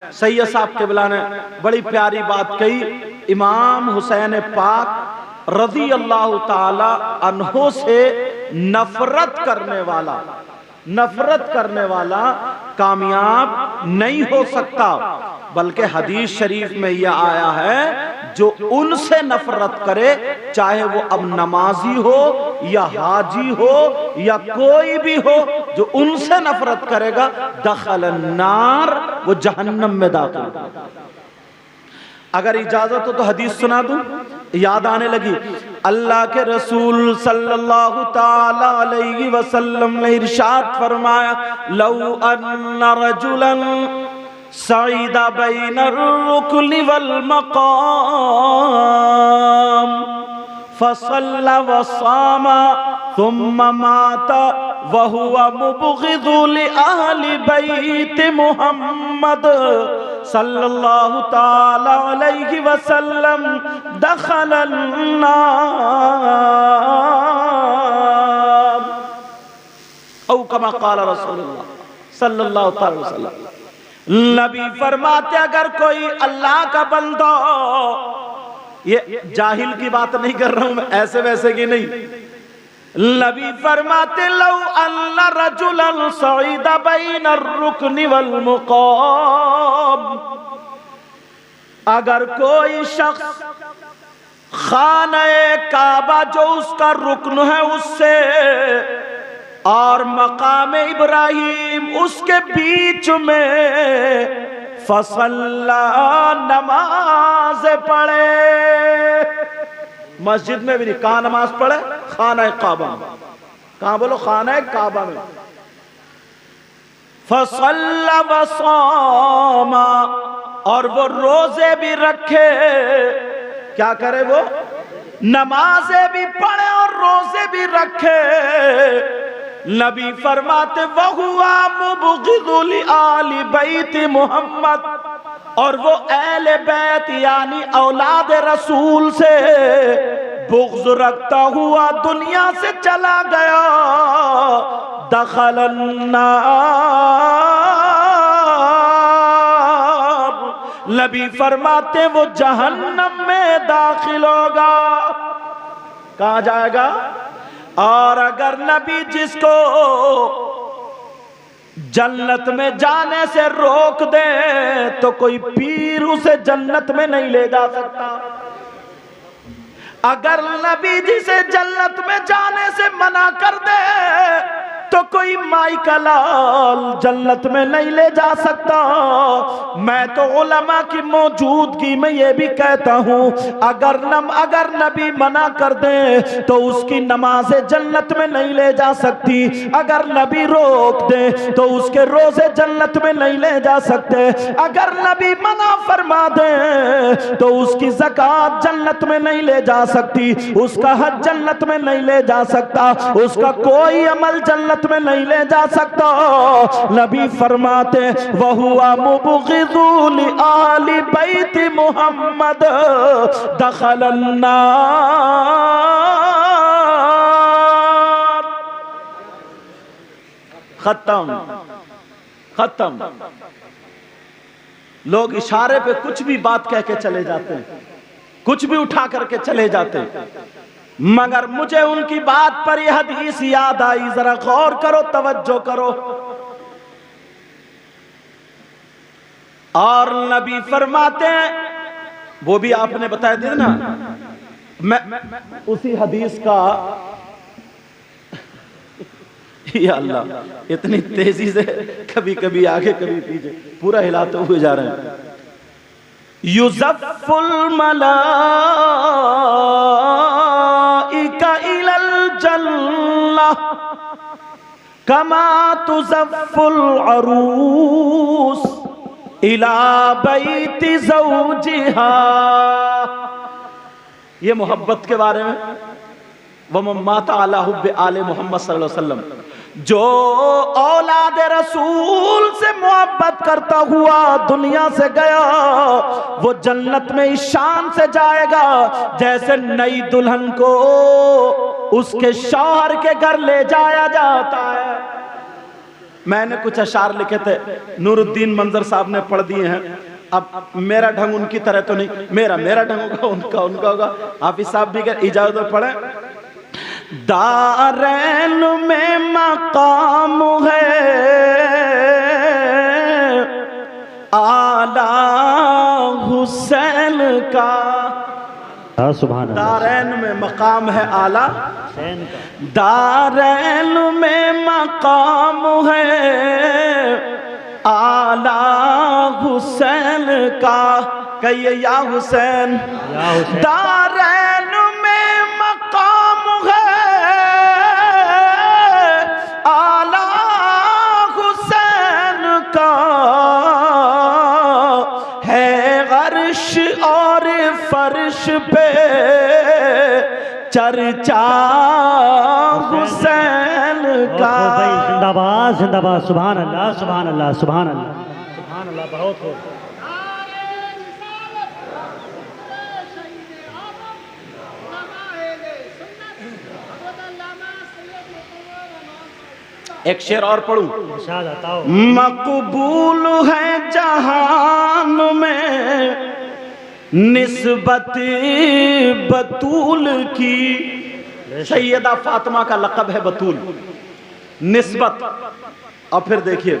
सैयद साहब क़िबला ने बड़ी प्यारी बात कही। इमाम हुसैन पाक रज़ी अल्लाह ताला अन्हो से नफरत करने वाला कामयाब नहीं हो सकता, बल्कि हदीस शरीफ में यह आया है जो उनसे नफरत करे, चाहे वो अब नमाजी हो या हाजी हो या कोई भी हो, जो उनसे नफरत करेगा दखल अन्नार, वो जहन्नम में दाखिल। अगर इजाजत हो तो हदीस सुना दूं, याद आने लगी। अल्लाह के रसूल सल्लल्लाहु ताला अलैहि वसल्लम ने इरशाद फरमाया, लौ अन्ना रजुलन सईदा बैनर रुकनि वल मकाम फसल्ला वसामा थुम्मा माता वहुवा मुबग़िदु लिअहलि बैत मुहम्मद सल्लल्लाहु ताला अलैहि वसल्लम दखलन नार औ कमा क़ाल रसूलुल्लाह सल्लल्लाहु ताला अलैहि वसल्लम। नबी फरमाते अगर कोई अल्लाह का बंदा, ये जाहिल की बात नहीं कर रहा हूं मैं, ऐसे वैसे की नहीं। नबी फरमाते लौ अल्लाह रजुलन सईदा बैनर रुकनि वल मुकाम, अगर कोई शख्स खाने काबा जो उसका रुकन है उससे और मकाम इब्राहिम उसके बीच में फसल्ला नमाज पढ़े, मस्जिद में भी नहीं, कहां नमाज पढ़े? खाना काबा में। कहां बोलो? खाना काबा में। फसल्ला वसामा, और वो रोजे भी रखे, क्या करे वो? नमाजें भी पढ़े और रोजे भी रखे। नबी फरमाते वहुआ मुबग़िदु लिआलि बैत मुहम्मद, और वो अहले बैत यानी औलाद रसूल से बुग़्ज़ रखता हुआ दुनिया से चला गया, दखलन नार, नबी फरमाते वो जहन्नम में दाखिल होगा। कहां जाएगा? और अगर नबी जिसको जन्नत में जाने से रोक दे तो कोई पीर उसे जन्नत में नहीं ले जा सकता। अगर नबी जिसे जन्नत में जाने से मना कर दे तो कोई माई का लाल जन्नत में नहीं ले जा सकता। मैं तो उलमा की मौजूदगी में ये भी कहता हूँ, अगर नबी मना कर दे तो उसकी नमाज़ें जन्नत में नहीं ले जा सकती, अगर नबी रोक दे तो उसके रोज़े जन्नत में नहीं ले जा सकते, अगर नबी मना फरमा दे तो उसकी ज़कात जन्नत में नहीं ले जा सकती, उसका हज जन्नत में नहीं ले जा सकता, उसका कोई अमल जन्नत में नहीं ले जा सकता। नबी फरमाते वहुआ मुबग़िदु लिआलि बैत मुहम्मद दखलन नार। खत्म। लोग इशारे पे कुछ भी बात कह के चले जाते हैं, कुछ भी उठा करके चले जाते हैं, मगर मुझे उनकी बात पर यह हदीस याद आई, जरा गौर करो, तवज्जो करो। और नबी फरमाते हैं, वो भी आपने बताया दिया ना, मैं उसी हदीस का या अल्लाह इतनी तेजी से कभी कभी आगे कभी पीछे पूरा हिलाते हुए जा रहे हैं। युज़फ़्फ़ुल मलाइका इलल जन्नह कमा तुज़फ़्फ़ुल अरूस इला बैति ज़ौजिहा। ये मोहब्बत के बारे में, वमन माता अला हुब्बि आले मोहम्मद सल्लल्लाहु अलैहि वसल्लम, जो औलाद रसूल से मोहब्बत करता हुआ दुनिया से गया वो जन्नत में इस शान से जाएगा जैसे नई दुल्हन को उसके शौहर के घर ले जाया जाता है। मैंने कुछ अशार लिखे थे, नूरुद्दीन मंजर साहब ने पढ़ दिए हैं। अब मेरा ढंग उनकी तरह तो नहीं, मेरा ढंग होगा, उनका होगा। हाफिज साहब भी क्या इजाजत पढ़े। दारैन में मकाम है आला हुसैन का। सुभान अल्लाह। दारैन में मकाम है आला, दारैन में मकाम है आला हुसैन का। कहिए या हुसैन। दारैन में मकाम है आला हुसैन का, है अर्श और फर्श पे चर्चा हुसैन का। जिंदाबाद जिंदाबाद। सुभान अल्लाह सुभान अल्लाह सुभान अल्लाह सुभान अल्लाह। बहुत हो। एक शेर और पढ़ूं। मकबूल है जहान में निस्बत बतूल की। सैयदा फातिमा का लक़ब है बतूल, निस्बत। और फिर देखिए,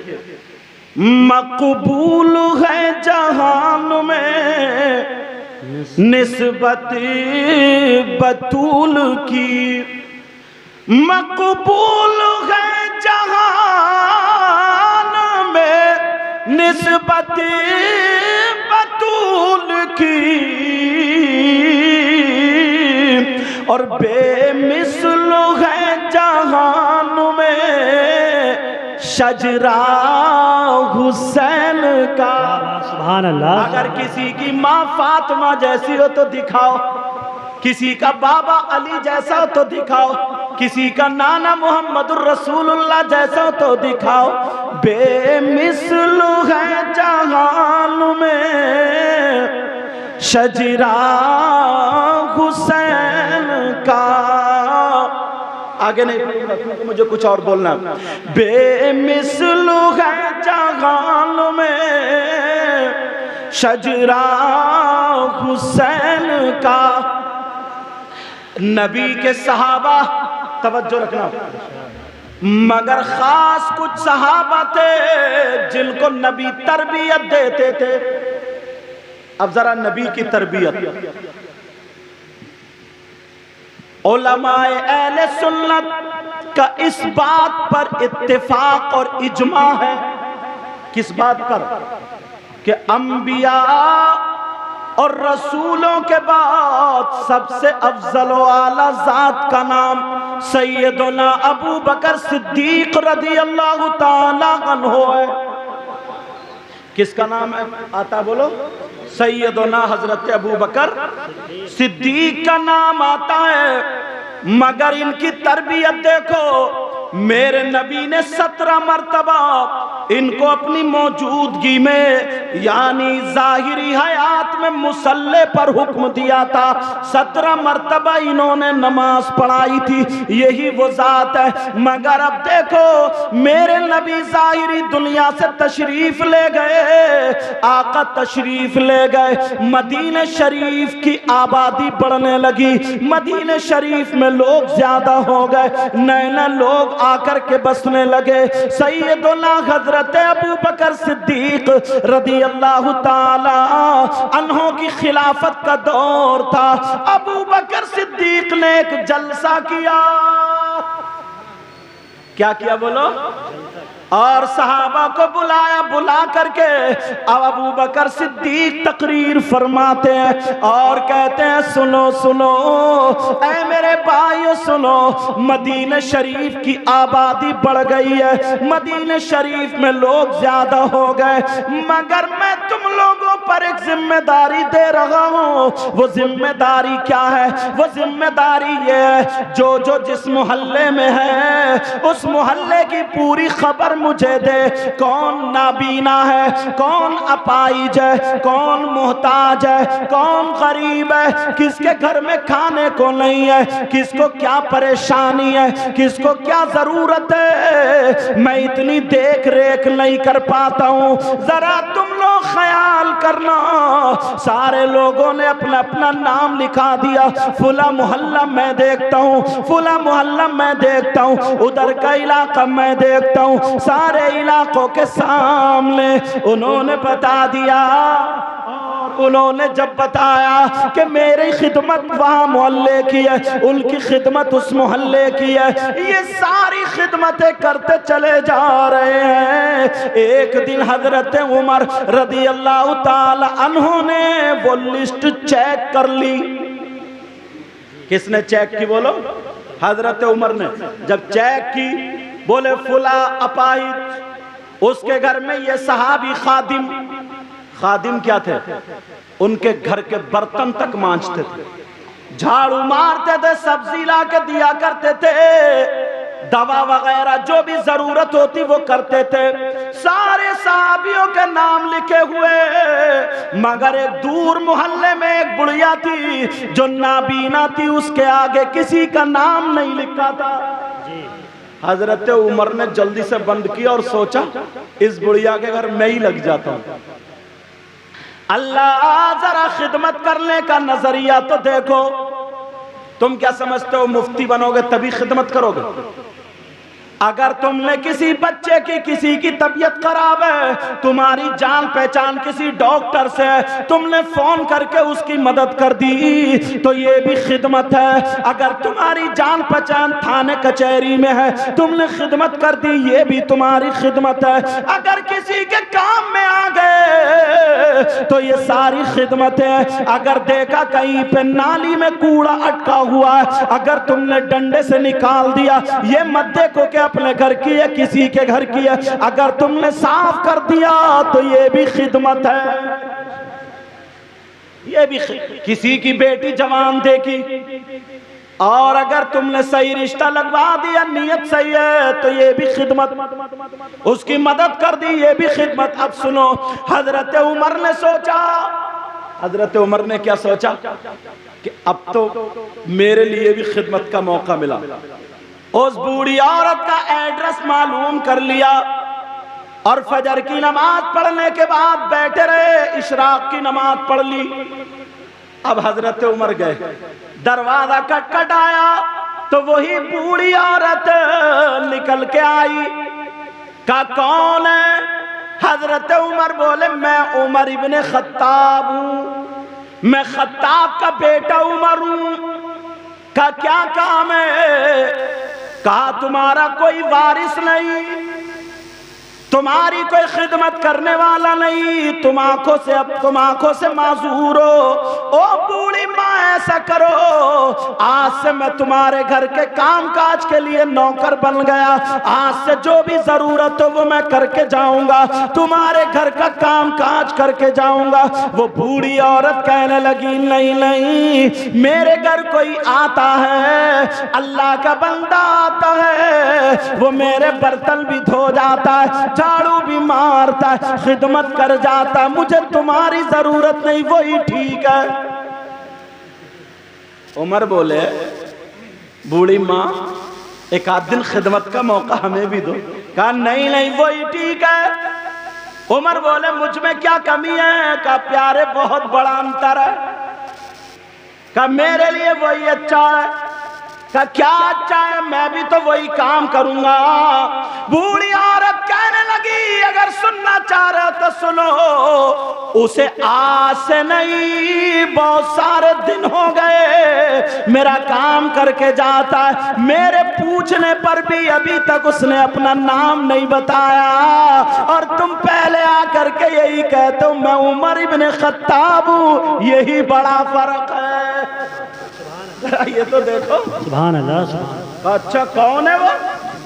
मकबूल है जहान में निस्बत बतूल की। मकबूल है जहान में निस्बत बतूल की, और बेमिसल है जहान में शजरा हुसैन का। सुभान अल्लाह। अगर किसी की माँ फातिमा जैसी हो तो दिखाओ, किसी का बाबा अली जैसा हो तो दिखाओ, किसी का नाना मोहम्मदुर रसूलुल्लाह जैसा हो तो दिखाओ। बेमिसल है जहान में शजरा हुसैन का। आगे नहीं पढ़ूंगा क्योंकि मुझे कुछ और बोलना। बेमिसल है जहान में शजरा हुसैन का। नबी के सहाबा, तवज्जो रखना, मगर खास कुछ सहाबा थे जिनको नबी तरबियत देते थे। अब जरा नबी की तरबियत, उलमाए अहले सुन्नत का इस बात पर इत्तेफाक और इजमा है। किस बात पर? कि अंबिया और रसूलों के बाद सबसे अफजल व आला जात का नाम सैयदना अबू बकर सिद्दीक रज़ी अल्लाह ताला अन्हु है। किसका नाम है आता बोलो? सैयदना हजरत अबू बकर सिद्दीक का नाम आता है। मगर इनकी तरबियत देखो, मेरे नबी ने 17 मर्तबा इनको अपनी मौजूदगी में यानी जाहिरी हयात में मुसल्ले पर हुक्म दिया था। 17 मर्तबा इन्होंने नमाज पढ़ाई थी। यही वो जात है। मगर अब देखो, मेरे नबी जाहिरी दुनिया से तशरीफ ले गए, आका तशरीफ ले गए, मदीने शरीफ की आबादी बढ़ने लगी, मदीने शरीफ में लोग ज्यादा हो गए, नए नए लोग आकर के बसने लगे। सैयदुना हजरत अबू बकर सिद्दीक रज़ी अल्लाह ताला अन्हों की खिलाफत का दौर था। अबू बकर सिद्दीक ने एक जलसा किया। क्या किया बोलो? और सहाबा को बुलाया, बुला करके अब अबू बकर सिद्दीक तकरीर फरमाते हैं और कहते हैं, सुनो सुनो ऐ मेरे भाइयों सुनो, मदीने शरीफ की आबादी बढ़ गई है, मदीने शरीफ में लोग ज्यादा हो गए, मगर मैं तुम लोगों पर एक जिम्मेदारी दे रहा हूँ। वो जिम्मेदारी क्या है? वो जिम्मेदारी ये है, जो जो जिस मोहल्ले में है उस मोहल्ले की पूरी खबर मुझे दे। कौन नाबीना है, कौन अपाहिज है, कौन मोहताज है, कौन गरीब है, किसके घर में खाने को नहीं है, किसको क्या परेशानी है, किसको क्या जरूरत है, मैं इतनी देख रेख नहीं कर पाता हूँ। जरा तुम लोग ख्याल करना। सारे लोगों ने अपना अपना नाम लिखा दिया। फुला मोहल्ला मैं देखता हूँ, फुला मोहल्ला मैं देखता हूँ, उधर का इलाका मैं देखता हूँ। सारे इलाकों के सामने उन्होंने बता दिया। और उन्होंने जब बताया कि मेरी खिदमत वहाँ मोहल्ले की है, उनकी खिदमत उस मोहल्ले की है, ये सारी खिदमतें करते चले जा रहे हैं। एक दिन हजरत उमर रदी अल्लाह ताला अन्हु ने वो लिस्ट चेक कर ली। किसने चेक की बोलो? हजरत उमर ने। जब चेक की, बोले फुला अपाहिज, उसके घर में ये सहाबी खादिम, खादिम क्या थे? उनके घर के बर्तन तक मांजते थे, झाड़ू मारते थे, सब्जी ला के दिया करते थे, दवा वगैरह जो भी जरूरत होती वो करते थे। सारे सहाबियों के नाम लिखे हुए, मगर एक दूर मोहल्ले में एक बुढ़िया थी जो नाबीना थी, उसके आगे किसी का नाम नहीं लिखा था। हजरत उमर ने जल्दी से बंद किया और सोचा इस बुढ़िया के घर मैं ही लग जाता हूं। अल्लाह, जरा खिदमत करने का नजरिया तो देखो। तुम क्या समझते हो मुफ्ती बनोगे तभी खिदमत करोगे? अगर तुमने किसी बच्चे की, किसी की तबीयत खराब है, तुम्हारी जान पहचान किसी डॉक्टर से, तुमने फोन करके उसकी मदद कर दी तो ये भी खिदमत है। अगर तुम्हारी जान पहचान थाने कचहरी में है, तुमने खिदमत कर दी, ये भी तुम्हारी खिदमत है। अगर किसी के काम में आ गए तो ये सारी खिदमत है। अगर देखा कहीं पे नाली में कूड़ा अटका हुआ है, अगर तुमने डंडे से निकाल दिया, ये मत देखो कि अपने घर की है, किसी के घर की है, अगर तुमने साफ कर दिया तो ये भी खिदमत है। ये भी किसी की बेटी जवान देखी और अगर तुमने सही रिश्ता लगवा दिया, नियत सही है, तो ये भी खिदमत, उसकी मदद कर दी, ये भी खिदमत। अब सुनो, हजरत उमर ने सोचा, हजरत उमर ने क्या सोचा कि अब तो मेरे लिए भी खिदमत का मौका मिला। उस बूढ़ी औरत का एड्रेस मालूम कर लिया और फजर की नमाज पढ़ने के बाद बैठे रहे, इशराक की नमाज पढ़ ली। अब हजरत उमर गए, दरवाजा खटखटाया तो वही बूढ़ी औरत निकल के आई। का कौन है? हजरत उमर बोले मैं उमर इब्ने खत्ताब हूं, मैं खत्ताब का बेटा उमर हूं। का क्या काम है? कहा तुम्हारा कोई वारिस नहीं, तुम्हारी कोई खिदमत करने वाला नहीं, तुम आंखों से माजूर हो। ओ बूढ़ी माँ, ऐसा करो, आज से मैं तुम्हारे घर के काम काज के लिए नौकर बन गया। आज से जो भी जरूरत हो वो मैं करके जाऊंगा, तुम्हारे घर का काम काज करके जाऊंगा। वो बूढ़ी औरत कहने लगी नहीं नहीं, मेरे घर कोई आता है, अल्लाह का बंदा आता है, वो मेरे बर्तन भी धो जाता है, झाड़ू भी मारता है, खिदमत कर जाता है, मुझे तुम्हारी जरूरत नहीं, वही ठीक है। उमर बोले बूढ़ी माँ, एक आध दिन खिदमत का मौका हमें भी दो। कहा नहीं नहीं, वही ठीक है। उमर बोले मुझ में क्या कमी है? कहा प्यारे बहुत बड़ा अंतर है। कहा मेरे लिए वही अच्छा है। का क्या अच्छा है? मैं भी तो वही काम करूंगा। बूढ़ी औरत कहने लगी अगर सुनना चाह रहे हो तो सुनो, उसे आज से नहीं बहुत सारे दिन हो गए मेरा काम करके जाता है, मेरे पूछने पर भी अभी तक उसने अपना नाम नहीं बताया, और तुम पहले आकर के यही कहते हो मैं उमर इब्ने खत्ताब हूं, यही बड़ा फर्क है। ये तो देखो, सुभान अल्लाह, सुभान अल्लाह। अच्छा कौन है वो?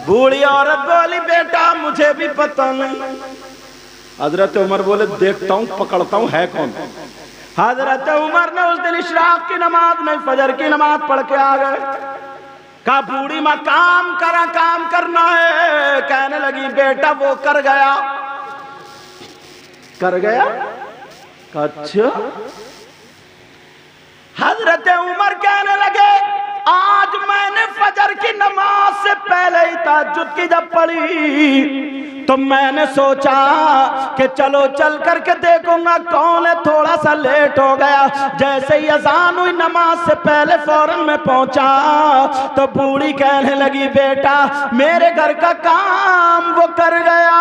बूढ़ी औरत बोली बेटा मुझे भी पता नहीं। हजरत उमर बोले देखता हूँ पकड़ता हूँ है कौन। हजरत उमर ने उस दिन इशराक की नमाज नहीं फजर की नमाज पढ़ के आ गए। कहा बूढ़ी माँ काम करना है। कहने लगी बेटा वो कर गया। अच्छा। हजरत उमर कहने लगे आज मैंने फजर की नमाज से पहले ही तहज्जुद की जब पढ़ी तो मैंने सोचा कि चलो चल करके देखूंगा कौन है, थोड़ा सा लेट हो गया। जैसे ही अजान हुई नमाज से पहले फौरन में पहुंचा तो बूढ़ी कहने लगी बेटा मेरे घर का काम वो कर गया।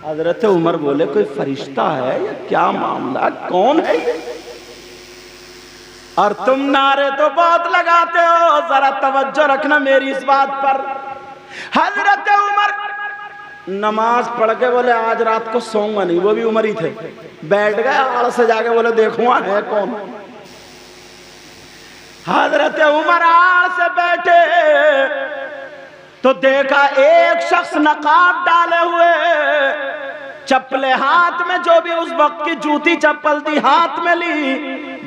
हजरत उमर बोले कोई फरिश्ता है या क्या मामला, कौन है? और तुम नारे तो बहुत लगाते हो, जरा तवज्जो रखना मेरी इस बात पर। हजरत उमर नमाज पढ़ के बोले आज रात को सोऊंगा नहीं, वो भी उमर ही थे। बैठ गए आड़ से जाके बोले देखूंगा है कौन। हजरत उमर आड़ से बैठे तो देखा एक शख्स नकाब डाले हुए, चप्पलें हाथ में, जो भी उस वक्त की जूती चप्पल थी हाथ में ली,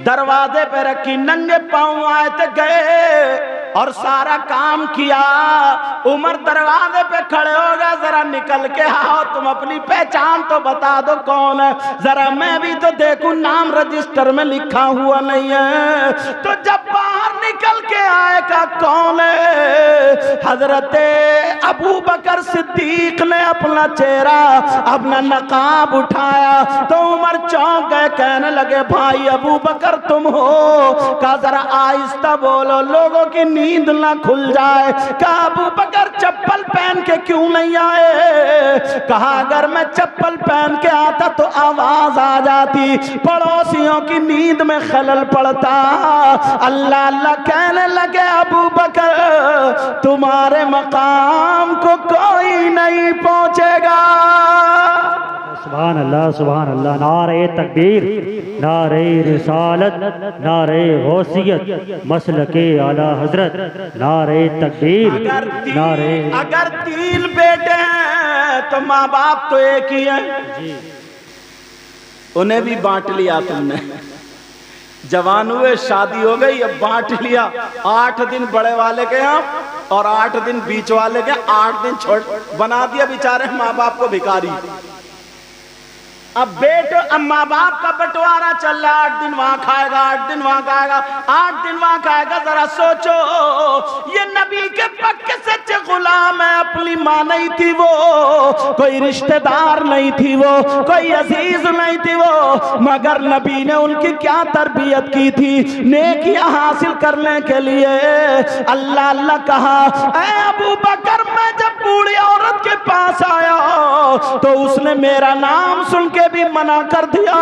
दरवाजे पे रखी, नंगे पांव आए थे, गए और सारा काम किया। उमर दरवाजे पे खड़े हो गए, जरा निकल के आओ, तुम अपनी पहचान तो बता दो कौन है, जरा मैं भी तो देखूं, नाम रजिस्टर में लिखा हुआ नहीं है। तो जब बाहर निकल के आए का कौन है, हजरत अबू बकर सिद्दीक ने अपना चेहरा, अपना नकाब उठाया तो उमर चौंक गए। कहने लगे भाई अबू बकर तुम हो? कहा जरा आहिस्ता बोलो लोगों की नींद ना खुल जाए। कहा अबू बकर चप्पल पहन के क्यों नहीं आए? कहा अगर मैं चप्पल पहन के आता तो आवाज आ जाती, पड़ोसियों की नींद में खलल पड़ता। अल्लाह अल्लाह कहने लगे अबू बकर तुम्हारे मकाम को कोई नहीं पहुंचेगा। सुभान अल्लाह, नारे तकबीर, नारे रिसालत, नारे गौसियत, मसलके आला हजरत, नारे तकबीर, नारे। अगर 3 बेटे हैं तो माँ बाप तो एक ही है, उन्हें भी बांट लिया तुमने। जवान हुए, शादी हो गई, अब बांट लिया। 8 दिन बड़े वाले के यहाँ और 8 दिन बीच वाले के, 8 दिन छोड़ बना दिया बेचारे माँ बाप को भिखारी। अब माँ बाप का बंटवारा चल रहा, 8 दिन वहां खाएगा, 8 दिन वहां खाएगा, 8 दिन वहां खाएगा। जरा सोचो ये नबी के पक्के सच्चे गुलाम है, अपनी माँ नहीं थी वो, कोई रिश्तेदार नहीं थी वो, कोई अजीज नहीं थी वो, मगर नबी ने उनकी क्या तरबियत की थी नेकियां हासिल करने के लिए। अल्लाह अल्लाह कहा ऐ अबू बकर मैं जब बूढ़ी औरत के पास आया तो उसने मेरा नाम सुन के भी मना कर दिया,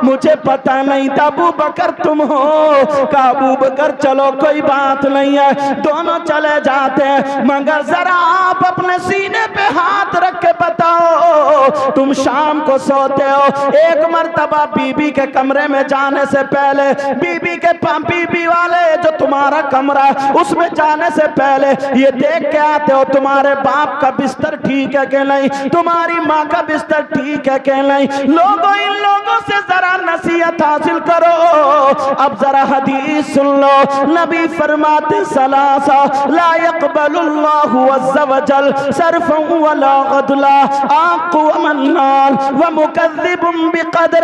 मुझे पता नहीं था अबू बकर तुम हो। कहा अबू बकर चलो कोई बात नहीं है, दोनों चले जाते हैं, मगर जरा आप अपने सीने पे हाथ रख के बताओ तुम शाम को सोते हो। एक मर्तबा बीबी के कमरे में जाने से पहले, बीबी वाले जो तुम्हारा कमरा है उसमें जाने से पहले ये देख के आते हो तुम्हारे बाप का बिस्तर ठीक है कि नहीं, तुम्हारी माँ का बिस्तर ठीक है कि नहीं। लोगों इन लोगों से जरा नसीहत हासिल करो। अब जरा हदीस सुन लो, नबी फरमाते सलासा ला यक़बलुल्लाहु अज़्ज़ा वजल सर्फ़न वला गदला आक़ु मन्नान व मुकज़्ज़िबुन बिक़द्र।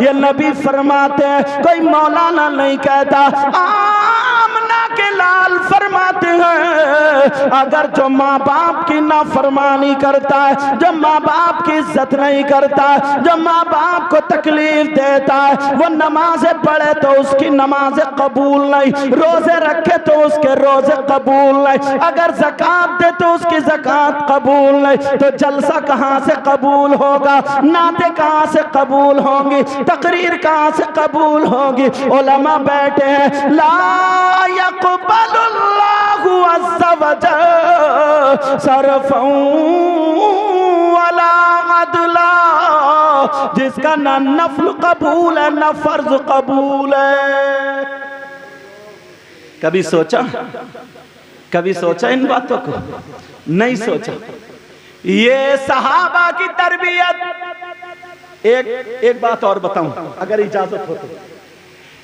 ये नबी फरमाते हैं, कोई मौलाना नहीं कहता, आमना के लाल फरमाते हैं अगर जो माँ बाप की नाफरमानी करता है, जो माँ बाप की इज्जत नहीं करता, जो माँ बाप को तकलीफ देता है, वो नमाजें पढ़े तो उसकी नमाजें कबूल नहीं, रोजे रखे तो उसके रोजे कबूल नहीं, अगर ज़कात दे तो उसकी ज़कात कबूल नहीं, तो जलसा कहाँ से कबूल होगा, नाते कहाँ से कबूल होंगी, तकरीर कहाँ से कबूल होगी। उलमा बैठे हैं ला यक़बलुल्लाहु अज़्ज़ा वजल सर्फ़न वला अदला, जिसका ना नफल कबूल है ना फर्ज कबूल है। कभी सोचा इन बातों को? नहीं सोचा। ये सहाबा की तरबियत। एक बात और बताऊं अगर इजाजत हो तो,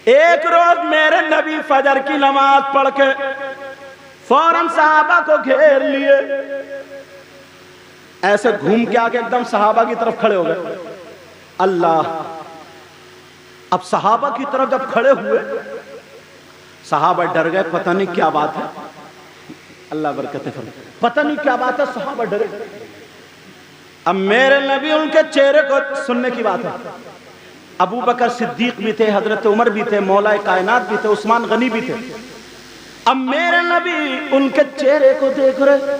एक रोज मेरे नबी फजर की नमाज पढ़ के फौरन सहाबा को घेर लिए, ऐसे घूम के आके एकदम सहाबा की तरफ खड़े हो गए। अल्लाह, अब सहाबा की तरफ जब खड़े हुए सहाबा डर गए, पता नहीं क्या बात है। अल्लाह बरकत फरमाए, पता नहीं क्या बात है, सहाबा डरे। अब मेरे नबी उनके चेहरे को सुनने की बात है। अबू बकर सिद्दीक भी थे, हजरत उमर भी थे, मौला कायनात भी थे, उस्मान गनी भी थे। अब मेरे नबी उनके चेहरे को देख रहे।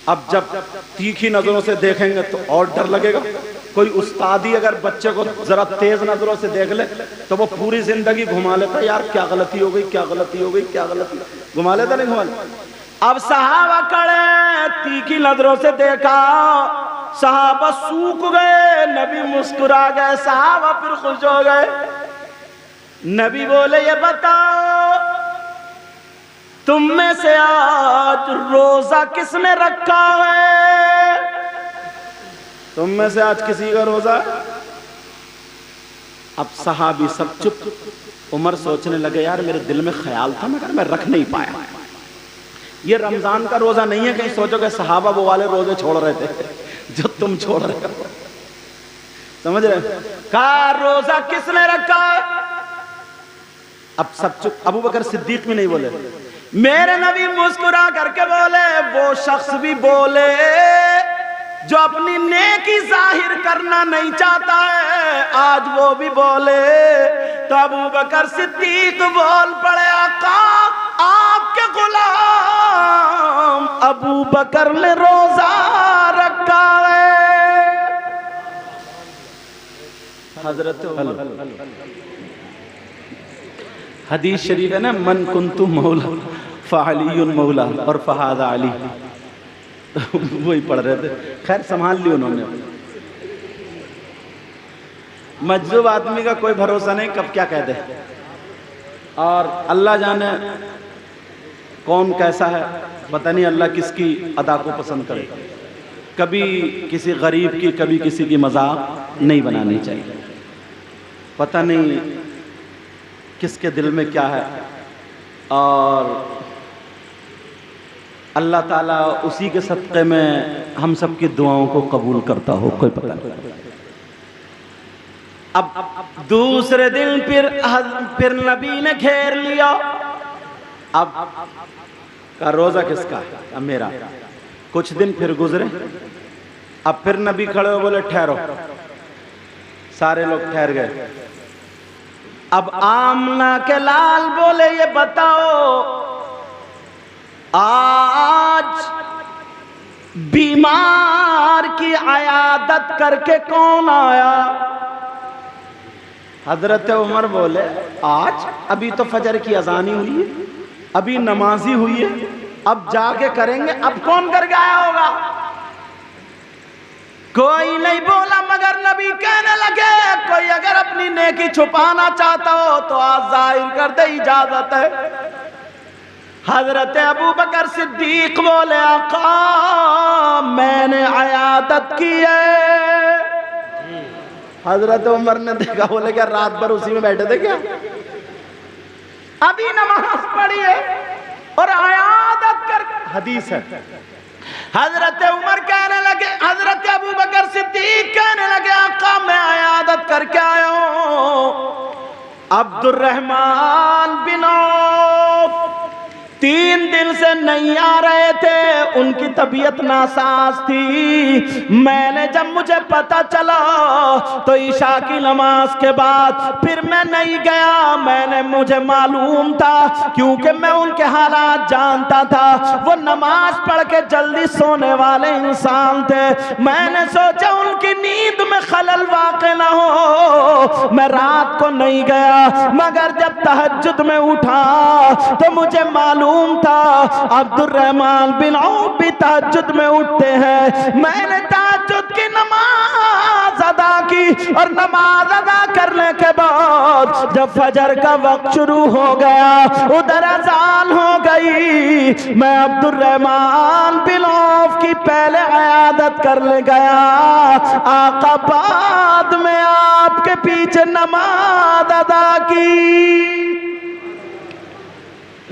अब जब तीखी नजरों से देखेंगे तो और डर लगेगा। कोई उस्ताद ही अगर बच्चे को जरा तेज नजरों से देख ले तो वो पूरी जिंदगी घुमा लेता, यार क्या गलती हो गई, क्या गलती हो गई, क्या गलती, घुमा लेता नहीं घुमा लेता। अब सहाबा खड़े, तीखी नजरों से देखा, सहाबा सूख गए, नबी मुस्कुरा गए, सहाबा फिर खुश हो गए। नबी बोले, ये बताओ तुम में से आज रोजा किसने रखा है? तुम में से आज किसी का रोजा? अब सहाबी सब चुप। उमर सोचने लगे, यार मेरे दिल में ख्याल था मगर मैं रख नहीं पाया। ये रमजान का रोजा नहीं है, कहीं सोचोगे सहाबा वो वाले रोजे छोड़ रहे थे जो तुम छोड़ रहे हो। समझ रहे? कहा रोजा किसने रखा? अब सब चुप। अबू बकर सिद्दीक भी नहीं बोले। मेरे नबी मुस्कुरा करके बोले, वो शख्स भी बोले जो अपनी नेकी जाहिर करना नहीं चाहता है, आज वो भी बोले। तो अबू बकर सिद्दीक बोल पड़े, आका आपके गुलाम अबू बकर ने रोजा रखा है। हजरत हदीस शरीफ है ना, मन कुंतु मौला फ़अलियुन मौला और फ़हादा अली, वही पढ़ रहे थे। खैर संभाल ली उन्होंने। मजजूब आदमी का कोई भरोसा नहीं, कब क्या कह दे, और अल्लाह जाने कौन कैसा है, पता नहीं अल्लाह किसकी अदा को पसंद करे। कभी किसी गरीब की, कभी किसी की मजाक नहीं बनानी चाहिए। पता नहीं किसके दिल में क्या है, और अल्लाह ताला उसी के सदक़े में हम सब की दुआओं को कबूल करता हो, कोई पता नहीं। अब दूसरे दिन फिर नबी ने घेर लिया। अब का रोजा किसका है? अब मेरा। कुछ दिन फिर गुजरे, अब फिर नबी खड़े हो बोले, ठहरो। सारे लोग ठहर गए। अब आमना के लाल बोले, ये बताओ आज बीमार की अयादत करके कौन आया? हजरत उमर बोले, आज अभी तो फजर की अजानी हुई है, अभी नमाजी हुई है, अब जाके करेंगे, अब कौन करके आया होगा? कोई नहीं बोला, मगर नबी कहने लगे, कोई अगर अपनी नेकी छुपाना चाहता हो तो आज जाहिर कर दे, इजाजत है। हजरत अबू बकर सिद्दीक बोले, आका मैंने अयादत की है। हजरत उमर ने देखा, बोले क्या रात भर उसी में बैठे थे क्या? अभी नमाज पढ़ी है और अयादत कर, हदीस है। हजरत उमर कहने लगे, हजरत अबू बकर सिद्दीक कहने लगे, आका मैं अयादत करके आया हूं। अब्दुर्रहमान बिन औफ 3 दिन से नहीं आ रहे थे, उनकी तबीयत नासाज थी। मैंने जब मुझे पता चला तो ईशा की नमाज के बाद फिर मैं नहीं गया। मुझे मालूम था, क्योंकि मैं उनके हालात जानता था। वो नमाज पढ़ के जल्दी सोने वाले इंसान थे। मैंने सोचा उनकी नींद में खलल वाक़ ना हो, मैं रात को नहीं गया। मगर जब तहज्जुद में उठा तो मुझे मालूम था अब्दुर्रहमान बिन औफ भी तहज्जुद में उठते हैं। मैंने तहज्जुद की नमाज अदा की। की और नमाज अदा करने के बाद जब फजर का वक्त शुरू हो गया, उधर अजान हो गई, मैं अब्दुर्रहमान बिन औफ की पहले इयादत करने गया। आका बाद में आपके पीछे नमाज अदा की।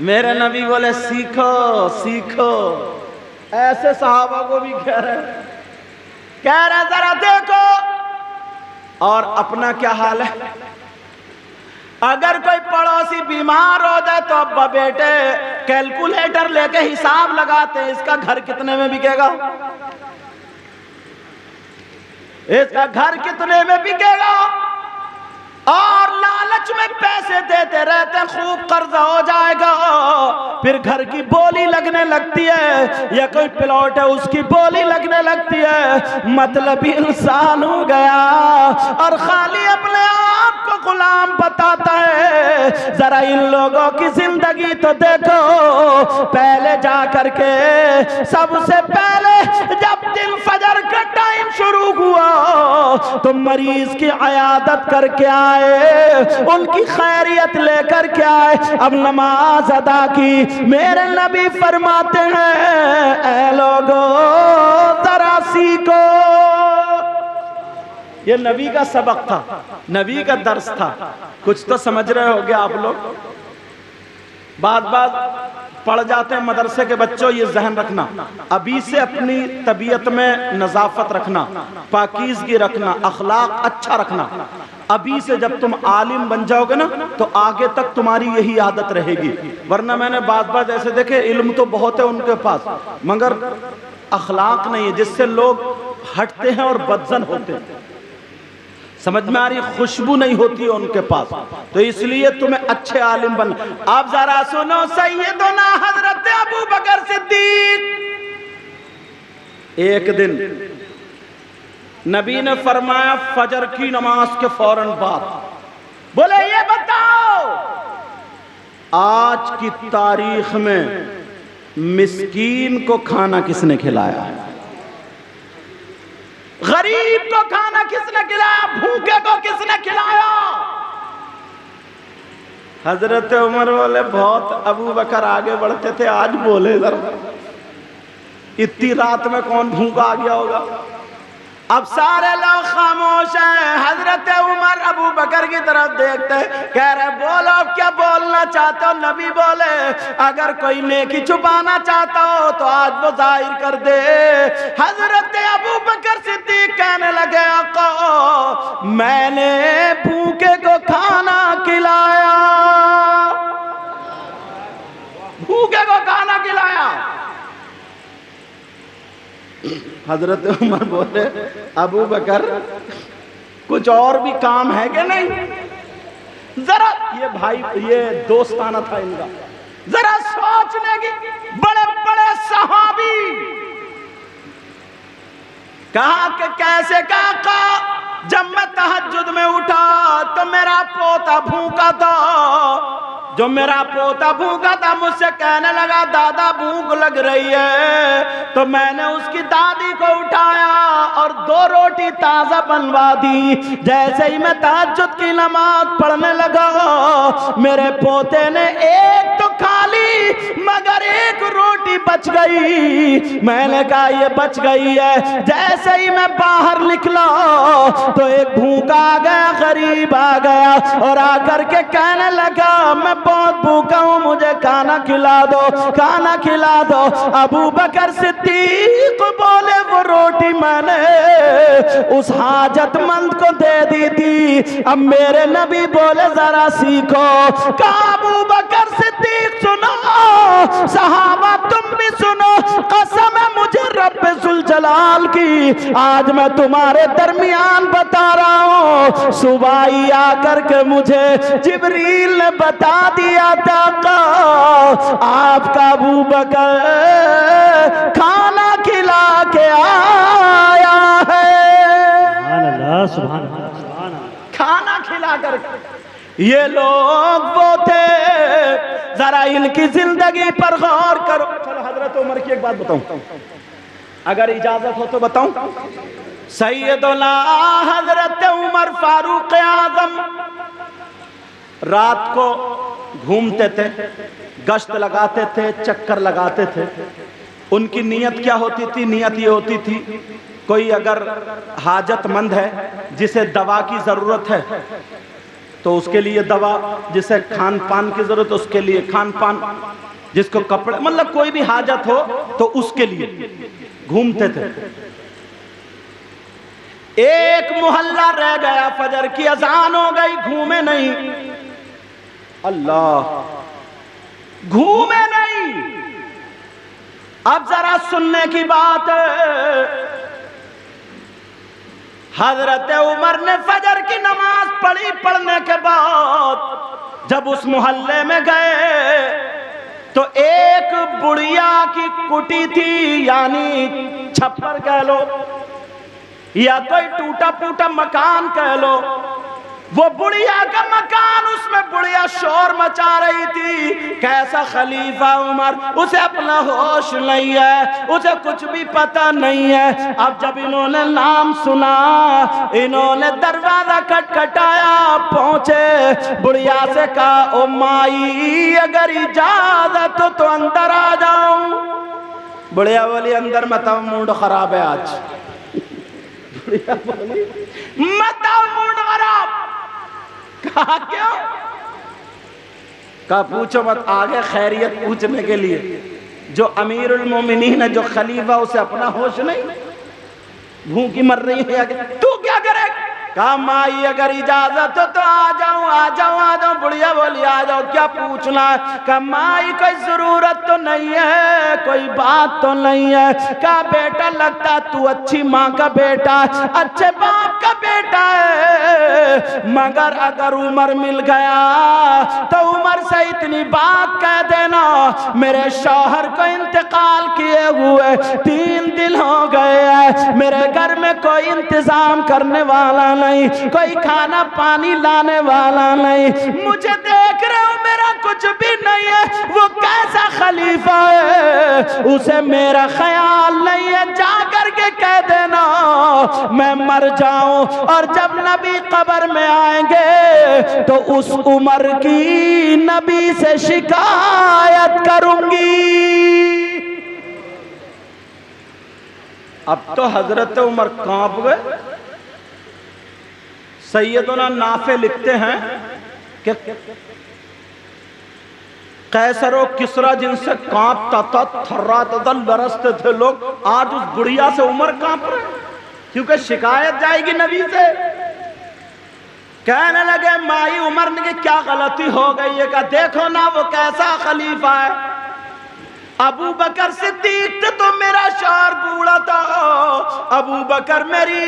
मेरे नबी बोले सीखो सीखो। ऐसे सहाबा को भी कह रहे जरा देखो। और अपना क्या हाल है? अगर कोई पड़ोसी बीमार हो जाए तो अब बेटे कैलकुलेटर लेके हिसाब लगाते हैं, इसका घर कितने में बिकेगा, इसका घर कितने में बिकेगा, और लालच में पैसे देते रहते, खूब कर्जा हो जाएगा, फिर घर की बोली लगने लगती है, या कोई प्लॉट है उसकी बोली लगने लगती है। मतलब इंसान हो गया और खाली अपने आप को गुलाम बताता है। जरा इन लोगों की जिंदगी तो देखो। पहले जा करके सबसे पहले जब दिन फजर का टाइम शुरू हुआ तो मरीज की इयादत करके आए, उनकी खैरियत लेकर के आए। अब नमाज अदा की। मेरे नबी फरमाते हैं, ऐ लोगों जरा सीखो। ये नबी का सबक था, नबी का दर्स था। कुछ तो समझ रहे होगे आप लोग। बात बात पढ़ जाते हैं मदरसे के बच्चों, ये जहन रखना, अभी से अपनी तबीयत में नजाफत रखना, पाकीज़गी रखना, अखलाक अच्छा रखना। अभी से जब तुम आलिम बन जाओगे ना तो आगे तक तुम्हारी यही आदत रहेगी। वरना मैंने बात बात ऐसे देखे, इल्म तो बहुत है उनके पास मगर अखलाक नहीं है, जिससे लोग हटते हैं और बदजन होते हैं। समझ में आ रही? खुशबू नहीं होती है उनके पास। तो इसलिए तुम्हें अच्छे आलिम बन। आप जरा सुनो, सैयदना हजरत अबू बकर सिद्दीक। एक दिन नबी ने फरमाया फजर की नमाज के फौरन बाद, बोले ये बताओ आज की तारीख में मिस्कीन को खाना किसने खिलाया, गरीब को खाना किसने खिलाया, भूखे को किसने खिलाया? हजरत उमर बोले बहुत। अबू बकर आगे बढ़ते थे, आज बोले जरा इतनी रात में कौन भूखा आ गया होगा। अब सारे लोग खामोश हैं। हजरत उमर अबू बकर की तरफ देखते कह रहे बोलो क्या बोलना चाहते हो? नबी बोले अगर कोई नेकी छुपाना चाहता हो तो आज वो जाहिर कर दे। हजरत अबू बकर सिद्दीक कहने लगे आका मैंने भूखे को खाना खिलाया, भूखे को खाना खिलाया। हजरत उमर बोले अबू बकर कुछ और भी काम है कि नहीं? जरा ये भाई ये दोस्ताना था इनका, जरा सोचने की। बड़े बड़े सहाबी कहा कि कैसे काका, जब मैं तहज्जुद में उठा तो मेरा पोता भूखा था। जो मेरा पोता भूखा था मुझसे कहने लगा दादा भूख लग रही है, तो मैंने उसकी दादी को उठाया और 2 रोटी ताजा बनवा दी। जैसे ही मैं तहज्जुद की नमाज पढ़ने लगा मेरे पोते ने एक तो खा ली मगर एक रोटी बच गई। मैंने कहा ये बच गई है। जैसे ही मैं बाहर निकला तो एक भूखा आ गया, गरीब आ गया और आकर के कहने लगा मैं बहुत भूखा हूं, मुझे खाना खिला दो, खाना खिला दो। अबू बकर सिद्दीक बोले वो रोटी मैंने उस हाजतमंद को दे दी थी। अब मेरे नबी बोले जरा सीखो। कहा अबू बकर सिद्दीक सुनो, सहाबा तुम भी सुनो, कसम है मुझे रब्बे जुल जलाल की, आज मैं तुम्हारे दरमियान बता रहा हूं। सुबह ही आकर के मुझे जिब्रील ने बता दिया था आपका अबू बकर खाना खिला के आया है। सुभान अल्लाह, सुभान अल्लाह। खाना खिला कर ये लोग वो थे। जरा इनकी जिंदगी पर गौर करो। चलो हजरत उमर की एक बात बताऊं, अगर इजाजत हो तो बताऊं। सैयदुना हजरत उमर फारूक आजम रात को घूमते थे, गश्त लगाते थे, चक्कर लगाते थे। उनकी नीयत क्या होती थी? नीयत ये होती थी, कोई अगर हाजतमंद है जिसे दवा की जरूरत है तो उसके लिए दवा, जिसे खान पान की जरूरत उसके लिए खान पान, जिसको कपड़े, मतलब कोई भी हाजत हो तो उसके लिए घूमते थे। एक मोहल्ला रह गया, फजर की अजान हो गई, घूमे नहीं। अल्लाह, घूमे नहीं। अब जरा सुनने की बात है, हजरत उमर ने फजर की नमाज पढ़ी, पढ़ने के बाद जब उस मोहल्ले में गए तो एक बुढ़िया की कुटी थी, यानी छप्पर कह लो या कोई टूटा फूटा मकान कह लो। वो बुढ़िया का मकान, उसमें बुढ़िया शोर मचा रही थी। कैसा खलीफा उमर, उसे अपना होश नहीं है, उसे कुछ भी पता नहीं है। अब जब इन्होंने नाम सुना, इन्होंने दरवाजा खटखटाया, पहुंचे, बुढ़िया से कहा, ओ माई अगर इजाजत तो अंदर आ जाऊं। बुढ़िया बोली, अंदर मत आओ, मूड खराब है आज। बुढ़िया बोली, मत आओ, मूड खराब। कहा क्यों? कहा पूछो मत, आगे खैरियत पूछने के लिए। जो अमीरुल मोमिनीन है, जो खलीफा, उसे अपना होश नहीं, भूखी मर रही है, तू क्या करे? कहा माई अगर इजाजत हो तो आ जाऊं, आ जाऊं, आ जाऊं। बुढ़िया बोली, आ जाओ, क्या पूछना है? कहा माई कोई जरूरत तो नहीं है, कोई बात तो नहीं है। कहा बेटा लगता तू अच्छी माँ का बेटा, अच्छे बाप का बेटा है, मगर अगर उमर मिल गया तो उमर से इतनी बात कह देना, मेरे शौहर को इंतकाल किए हुए 3 दिन हो गए हैं, मेरे घर में कोई इंतजाम करने वाला नहीं, कोई खाना पानी लाने वाला नहीं, मुझे देख रहे हो मेरा कुछ भी नहीं है। वो कैसा खलीफा है, उसे मेरा ख्याल नहीं है, जा करके कह देना मैं मर जाऊं, और जब नबी कब्र में आएंगे तो उस उमर की नबी से शिकायत करूंगी। अब तो हजरत उमर कांप गए। सैयदना नाफे लिखते हैं कि कैसर और किसरा जिनसे कांपता था, थर्राता था, लरसते थे लोग, आज उस बुढ़िया से उमर कांप रहे, क्योंकि शिकायत जाएगी नबी से। कहने लगे माई उमर ने क्या गलती हो गई है? का देखो ना वो कैसा खलीफा है। अबू बकर सिद्दीक तो मेरा शौहर बूढ़ा था, अबू बकर मेरी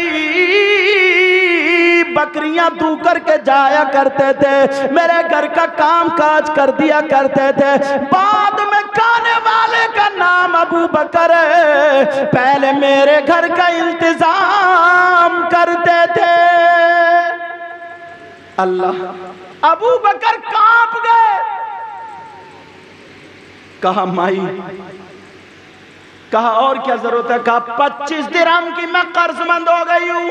बकरियां दू करके जाया करते थे, मेरे घर का काम काज कर दिया करते थे। बाद में खाने वाले का नाम अबू बकर है, पहले मेरे घर का इंतजाम करते थे। अल्लाह, अबू बकर कांप गए। कहा माई, कहा और क्या जरूरत है? कहा 25 दिरहम की मैं कर्जमंद हो गई हूं,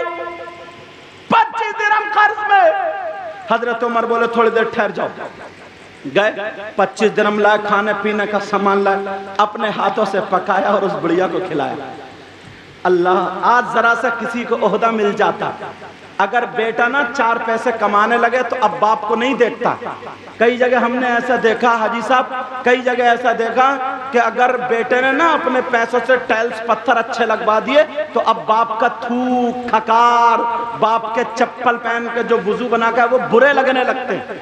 25 दिरहम कर्ज में। हजरत उमर बोले थोड़ी देर ठहर जाओ। गए, 25 दिरहम लाए, खाने पीने का सामान लाए, अपने हाथों से पकाया और उस बुढ़िया को खिलाया। अल्लाह, आज जरा सा किसी को ओहदा मिल जाता, अगर बेटा ना 4 पैसे कमाने लगे तो अब बाप को नहीं देखता। कई जगह हमने ऐसा देखा हाजी साहब, कई जगह ऐसा देखा कि अगर बेटे ने ना अपने पैसों से टाइल्स पत्थर अच्छे लगवा दिए तो अब बाप का थूक खकार, बाप के चप्पल पहन के जो वुजू बना के वो बुरे लगने लगते हैं।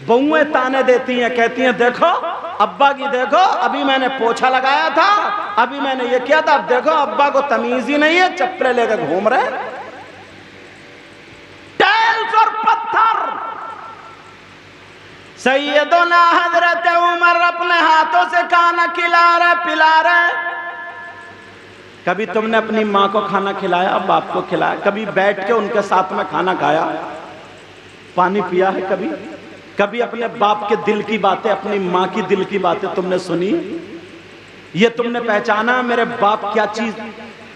बहुएं ताने देती हैं, कहती हैं देखो अब्बा की, देखो अभी मैंने पोछा लगाया था, अभी मैंने ये किया था, अब देखो अब्बा को तमीज ही नहीं है, चप्पलें लेकर घूम रहे, टाइल्स और पत्थर। सैयदना हजरत उमर अपने हाथों से खाना खिला रहे, पिला रहे। कभी तुमने अपनी माँ को खाना खिलाया, बाप को खिलाया? कभी बैठ के उनके साथ में खाना खाया, पानी पिया है? कभी अपने बाप के दिल की बातें, अपनी माँ की दिल की बातें तुमने सुनी? ये तुमने पहचाना मेरे बाप क्या चीज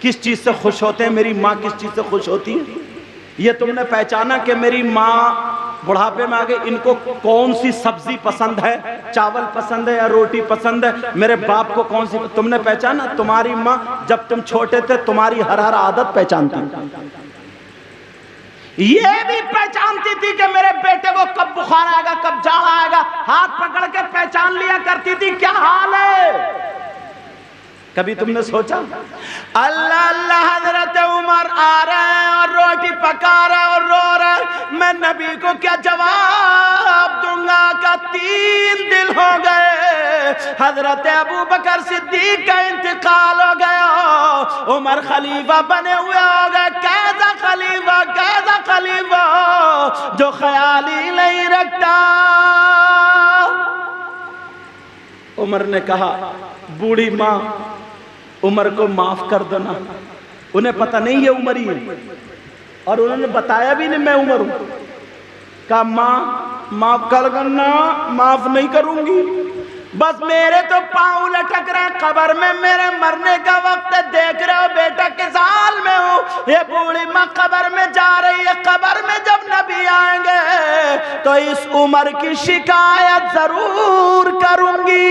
किस चीज से खुश होते हैं, मेरी माँ किस चीज से खुश होती है। ये तुमने पहचाना कि मेरी माँ बुढ़ापे में आ गई, इनको कौन सी सब्जी पसंद है, चावल पसंद है या रोटी पसंद है, मेरे बाप को कौन सी, तुमने पहचाना। तुम्हारी माँ जब तुम छोटे थे तुम्हारी हर हर आदत पहचानती, ये भी पहचानती थी कि मेरे बेटे को कब बुखार आएगा, कब जाड़ आएगा, हाथ पकड़ के पहचान लिया करती थी क्या हाल है। कभी तुमने सोचा अल्लाह अल्लाह हजरत उमर आ रहे हैं और रोटी पका रहे हैं और रो रहे हैं, मैं नबी को क्या जवाब दूंगा। का 3 दिन हो गए, हजरत अबू बकर सिद्दीक का इंतकाल हो गया, उमर खलीफा बने हुए हो गए। कैसा खलीफा, कैसा खलीफा जो ख्याल ही नहीं रखता। उमर ने कहा बूढ़ी माँ उमर को माफ कर दो ना। उन्हें पता नहीं है उमर ही है और उन्होंने बताया भी नहीं मैं उमर हूं। कहा माँ माफ कर देना, माफ नहीं करूंगी, बस मेरे तो पांव लटक रहे हैं कब्र में, मेरे मरने का वक्त देख रहे हो बेटा किस हाल में हो। ये बूढ़ी माँ कब्र में जा रही है, कब्र में जब नबी आएंगे तो इस उमर की शिकायत जरूर करूंगी।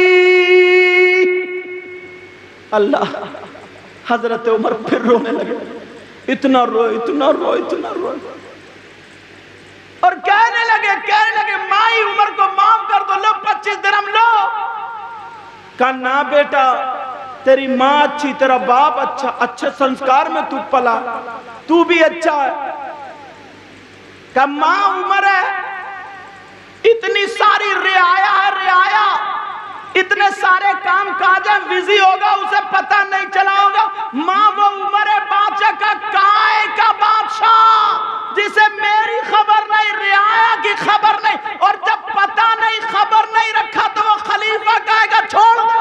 अल्लाह, हजरत उमर फिर रोने लगे, इतना रो इतना रो इतना रो और कहने लगे माई उमर को माफ कर दो, लो 25 दिरहम लो। कहा ना बेटा, तेरी माँ अच्छी, तेरा बाप अच्छा, अच्छे संस्कार में तू पला, तू भी अच्छा है। कहा माँ उमर है, इतनी सारी रियाया है, रियाया इतने सारे काम काज है, बिजी होगा उसे पता नहीं चला होगा। माँ वो उमर है बादशाह का, काय का बादशाह जिसे मेरी खबर नहीं, रियाया की खबर नहीं, और जब पता नहीं खबर नहीं रखा तो वो खलीफा कहेगा छोड़ दे,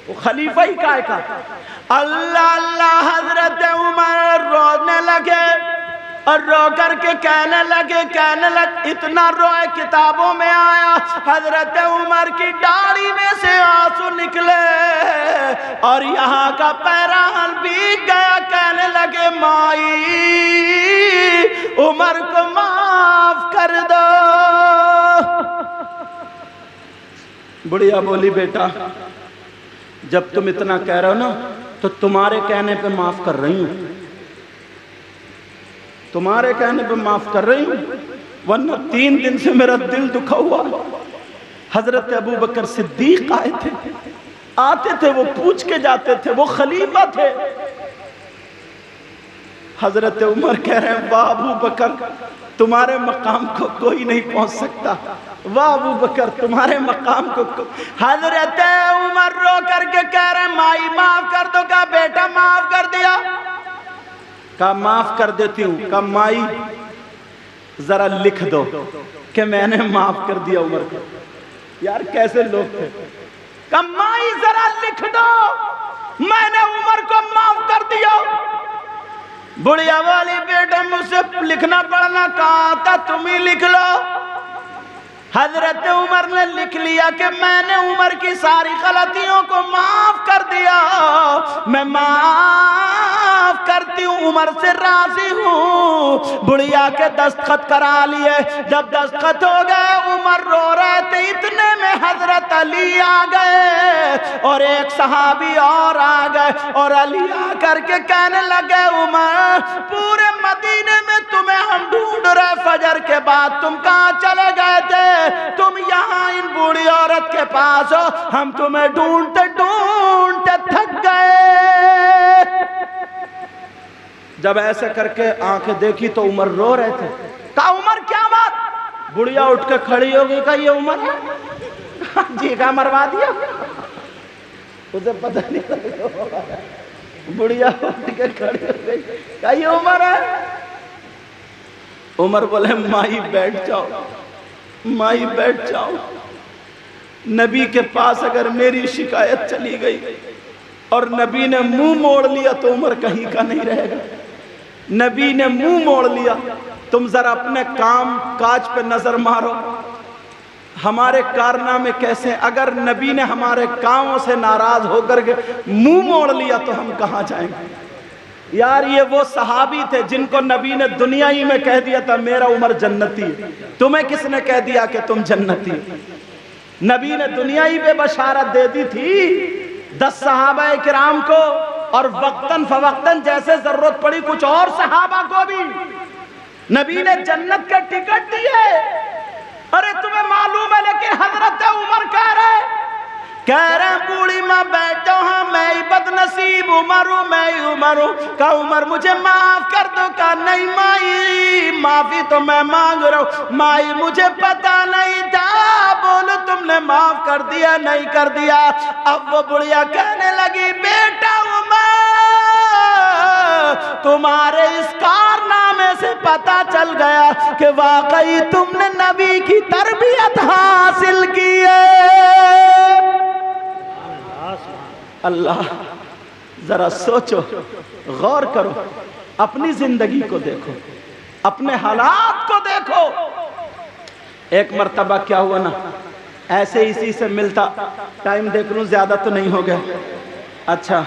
वो खलीफा ही कहेगा। अल्लाह अल्लाह, हजरत उमर रोने लगे और रो करके कहने लगे इतना रोए किताबों में आया, हजरत उमर की दाढ़ी में से आंसू निकले और यहाँ का पैरान भीग गया। कहने लगे माई उमर को माफ कर दो। बुढ़िया बोली बेटा जब तुम इतना कह रहे हो ना तो तुम्हारे कहने पे माफ कर रही हूं, तुम्हारे कहने पे माफ कर रही हूं, वरना 3 दिन से मेरा दिल दुखा हुआ। हजरत अबू बकर सिद्दीक आए थे, आते थे वो पूछ के जाते थे, वो खलीफा थे। हजरत उमर कह रहे हैं वाह अबू बकर तुम्हारे मकाम को कोई नहीं पहुंच सकता, वाह अबू बकर तुम्हारे मकाम को हजरत उमर रो करके कह रहे माई माफ कर दो। का बेटा माफ कर दिया। का माफ कर देती हूँ। का माई जरा लिख दो कि मैंने माफ कर दिया उमर को। यार कैसे लोग थे। का माई जरा लिख दो मैंने उमर को माफ कर दिया। बुढ़िया वाली बेटा मुझसे लिखना पढ़ना कहाँ था, तुम ही लिख लो। हजरत उमर ने लिख लिया कि मैंने उमर की सारी गलतियों को माफ कर दिया, मैं माफ करती हूँ, उमर से राजी हूँ। बुढ़िया के दस्तखत करा लिए। जब दस्तखत हो गए उमर रो रहे थे, इतने में हजरत अली आ गए और एक सहाबी और आ गए और अली आ करके कहने लगे उमर पूरे मदीने में तुम्हें हम ढूंढ रहे, फजर के बाद तुम कहाँ चले गए थे, तुम यहाँ इन बूढ़ी औरत के पास हो, हम तुम्हें ढूंढते ढूंढते थक गए। जब ऐसे करके आंखें देखी तो उमर रो रहे थे। कहा उमर क्या बात। बुढ़िया उठ के खड़ी हो गई। कहा ये उमर है जी का मरवा दिया, उसे पता नहीं लगा। बुढ़िया उठ के खड़ी हो गई। कहा ये उमर है। उमर बोले माई बैठ जाओ, माई बैठ जाओ। नबी के पास अगर मेरी शिकायत चली गई और नबी ने मुंह मोड़ लिया तो उमर कहीं का नहीं रहेगा। नबी ने मुंह मोड़ लिया, तुम जरा अपने काम काज पे नजर मारो। हमारे कारनामे कैसे, अगर नबी ने हमारे कामों से नाराज होकर के मुंह मोड़ लिया तो हम कहां जाएंगे। यार ये वो सहाबी थे जिनको नबी ने दुनिया ही में कह दिया था मेरा उमर जन्नती है। तुम्हें किसने कह दिया कि तुम जन्नती हो? नबी ने दुनिया ही पे बशारत दे दी थी 10 सहाबा किराम को, और वक्तन फवक्तन जैसे जरूरत पड़ी कुछ और सहाबा को भी नबी ने जन्नत के टिकट दिए। अरे तुम्हें मालूम है, लेकिन हजरत उमर कह रहे बूढ़ी माँ बैठो, हाँ मैं ही बदनसीब उमर हूँ, मैं ही उमर हूँ। का उमर मुझे माफ कर दो, का नहीं माई माफी तो मैं मांग रहा हूँ, माई मुझे पता नहीं था, बोलो तुमने माफ कर दिया नहीं कर दिया। अब वो बुढ़िया कहने लगी बेटा उमर तुम्हारे इस कारनामे से पता चल गया कि वाकई तुमने नबी की तरबियत हासिल की है। अल्लाह, जरा सोचो, गौर करो, अपनी जिंदगी को देखो, अपने हालात को देखो। एक मर्तबा क्या हुआ ना, ऐसे इसी से मिलता, टाइम देख लूं ज्यादा तो नहीं हो गया, अच्छा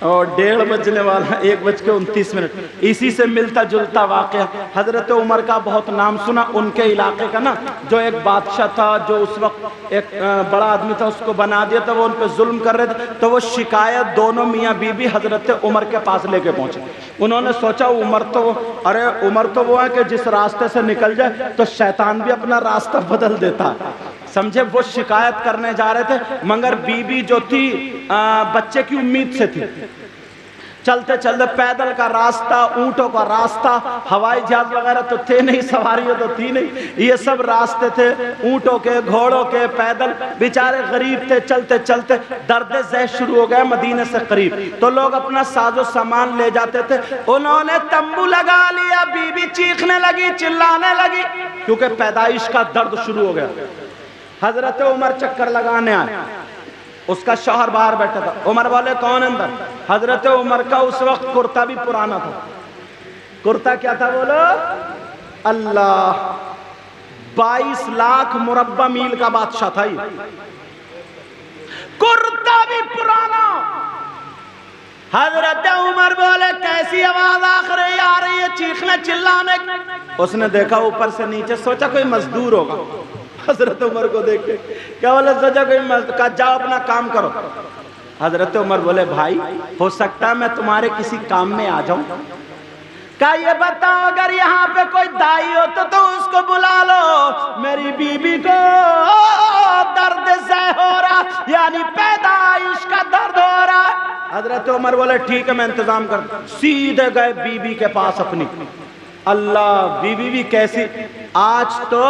और 1:30 बजने वाला, 1:29, इसी से मिलता जुलता वाकया। हजरत उमर का बहुत नाम सुना, उनके इलाके का ना जो एक बादशाह था, जो उस वक्त एक बड़ा आदमी था, उसको बना दिया था, वो उन पे जुल्म कर रहे थे। तो वो शिकायत दोनों मियाँ बीबी हजरत उमर के पास लेके पहुंचे। उन्होंने सोचा उमर तो वो है कि जिस रास्ते से निकल जाए तो शैतान भी अपना रास्ता बदल देता है, समझे। वो शिकायत करने जा रहे थे, मगर बीबी जो थी बच्चे की उम्मीद से थी। चलते चलते पैदल का रास्ता, ऊंटों का रास्ता, हवाई जहाज वगैरह तो थे नहीं, सवारियां तो थी नहीं, ये सब रास्ते थे ऊंटों के, घोड़ों के, पैदल। बेचारे गरीब थे, चलते चलते दर्द ज़ह शुरू हो गया मदीने से करीब, तो लोग अपना साजो सामान ले जाते थे। उन्होंने तंबू लगा लिया, बीबी चीखने लगी, चिल्लाने लगी, क्योंकि पैदाइश का दर्द शुरू हो गया। हजरत उमर चक्कर लगाने आए, उसका शौहर बाहर बैठा था। उमर बोले कौन अंदर? हजरत उमर का उस वक्त कुर्ता भी पुराना था। कुर्ता क्या था बोलो? अल्लाह, 22 लाख मुरब्बा मील का बादशाह था ये, कुर्ता भी पुराना। हजरत उमर बोले कैसी आवाज आखिर आ रही है, चीखने चिल्लाने। उसने देखा ऊपर से नीचे, सोचा कोई मजदूर होगा। हजरत उमर को देख के क्या बोले, सोचा कोई मजदूर का, जाओ अपना काम करो। हजरत उमर बोले भाई हो सकता है मैं तुम्हारे किसी काम में आ जाऊं। क्या ये बताओ, अगर यहाँ पे कोई दाई हो तो उसको बुला लो, मेरी बीबी को दर्द से हो रहा, यानी पैदाइश का दर्द हो रहा। हजरत उमर बोले ठीक है मैं इंतजाम कर। सीधे गए बीबी के पास अपनी। अल्लाह, बीबी भी कैसी, आज तो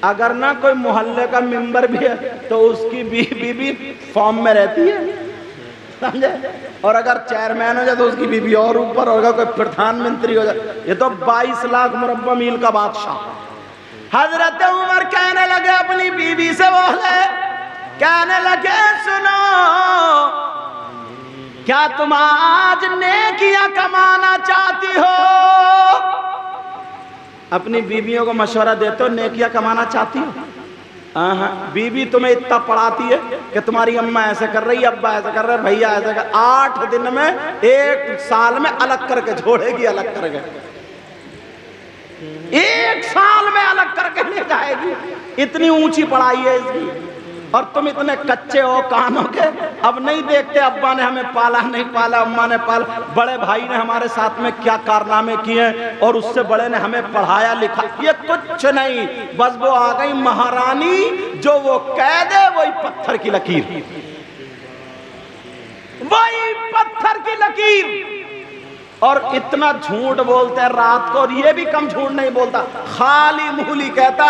अगर ना कोई मोहल्ले का मेंबर भी है तो उसकी बीबी भी फॉर्म में रहती है, समझे। और अगर चेयरमैन हो जाए तो उसकी बीबी और ऊपर होगा, कोई प्रधानमंत्री हो जाए। ये तो 22 लाख मुरब्बा मील का बादशाह। हजरत उमर कहने लगे अपनी बीबी से, बोले कहने लगे सुनो, क्या तुम आज नेकियां कमाना चाहती हो? अपनी बीवियों को मशवरा देते हो नेकियां कमाना चाहती हो? हाँ, बीवी तुम्हें इतना पढ़ाती है कि तुम्हारी अम्मा ऐसे कर रही, अब्बा ऐसे कर रहे, भैया ऐसे कर, 8 दिन में 1 साल में अलग करके छोड़ेगी, अलग करके 1 साल में अलग करके ले जाएगी। इतनी ऊंची पढ़ाई है इसकी, और तुम इतने कच्चे हो कानों के, अब नहीं देखते अब्बा ने हमें पाला नहीं पाला, अम्मा ने पाला, बड़े भाई ने हमारे साथ में क्या कारनामे किए, और उससे बड़े ने हमें पढ़ाया लिखा। ये कुछ नहीं, बस वो आ गई महारानी, जो वो कह दे वही पत्थर की लकीर, वही पत्थर की लकीर। और इतना झूठ बोलते हैं रात को, और ये भी कम झूठ नहीं बोलता, खाली मुहली कहता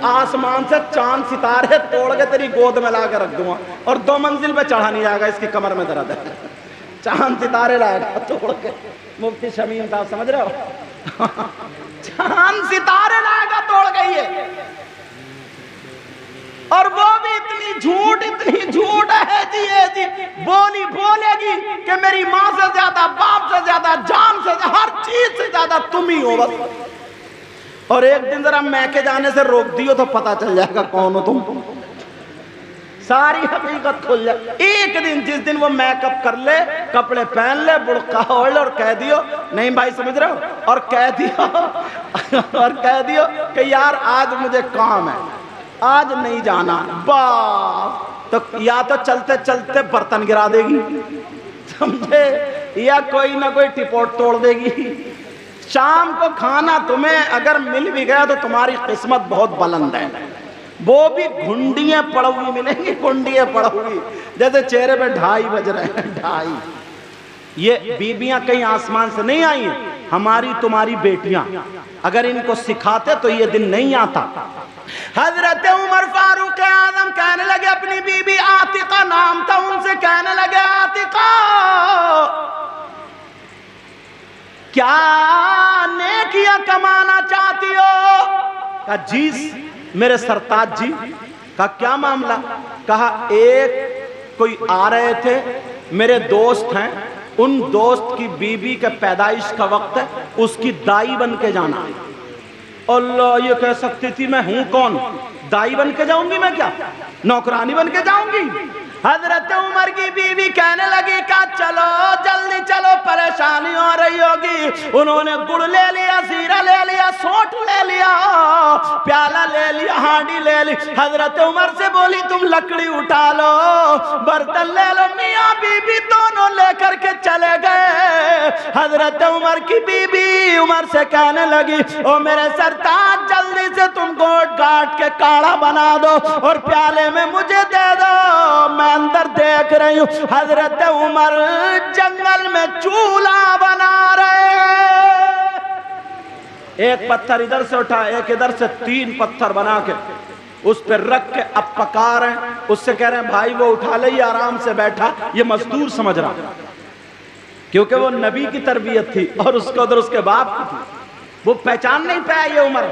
आसमान से चांद सितारे तोड़ के तेरी गोद में ला के रख दूंगा, और 2 मंजिल पे चढ़ा नहीं जाएगा, इसकी कमर में दर्द है। चांद सितारे लाएगा तोड़ के, मुफ्ती शमीम साहब समझ रहे हो? चांद सितारे लाएगा तोड़ के ये, और वो भी इतनी झूठ है जी, बोलेगी कि मेरी माँ से ज्यादा, बाप से ज्यादा, जान से ज्यादा, हर चीज से ज्यादा तुम ही हो बस। और एक दिन जरा मैके जाने से रोक दियो तो पता चल जाएगा कौन हो तुम, सारी हकीकत खुल जाए। एक दिन जिस दिन वो मेकअप कर ले, कपड़े पहन ले, बुड़का ओढ़ ले और कह दियो नहीं भाई समझ रहे हो, और कह दियो और कह दियो कि यार आज मुझे काम है, आज नहीं जाना, बस तो या तो चलते चलते बर्तन गिरा देगी समझे, या कोई ना कोई टिपोट तोड़ देगी। शाम को खाना तुम्हें अगर मिल भी गया तो तुम्हारी किस्मत बहुत बुलंद है, वो भी घुंडियां पड़ोगी मिलेंगी, घुंडियां पड़ोगी, जैसे चेहरे पे 2:30 बज रहे हैं, 2:30। ये बीबियां कहीं आसमान से नहीं आई हैं, हमारी तुम्हारी बेटियां, अगर इनको सिखाते तो ये दिन नहीं आता। हजरत उमर फारूक आजम कहने लगे, अपनी बीबी आतिका नाम था, उनसे कहने लगे आतिका क्या नेकियां कमाना चाहती हो? कहा जी मेरे सरताज जी। कहा क्या मामला? कहा एक कोई आ रहे थे, मेरे दोस्त हैं, उन दोस्त की बीबी के पैदाइश का वक्त है, उसकी दाई बन के जाना है। अल्लाह, ये कह सकती थी मैं हूं कौन, दाई बन के जाऊंगी मैं, क्या नौकरानी बन के जाऊंगी? हजरत उमर की बीवी कहने लगी का चलो जल्दी चलो, परेशानी हो रही होगी। उन्होंने गुड़ ले लिया, जीरा ले लिया, सौंठ ले लिया, प्याला ले लिया, हांडी ले ली। हजरत उमर से बोली तुम लकड़ी उठा लो, बर्तन ले लो। मियां बीबी दोनों लेकर के चले गए। हजरत उमर की बीबी उमर से कहने लगी ओ मेरे सरताज जल्दी से तुम गोट गाट के काढ़ा बना दो और प्याले में मुझे दे दो, मैं अंदर देख रही हूं हजरत उमर जंगल में चूल्हा बना रहे हैं। एक पत्थर इधर से उठा, एक इधर से, 3 पत्थर बना के उस पर रख के अब पका रहे हैं। उससे कह रहे हैं भाई वो उठा ले, आराम से बैठा, ये मजदूर समझ रहा, क्योंकि वो नबी की तरबियत थी और उसको उधर उसके बाप की थी, वो पहचान नहीं पाया ये उमर।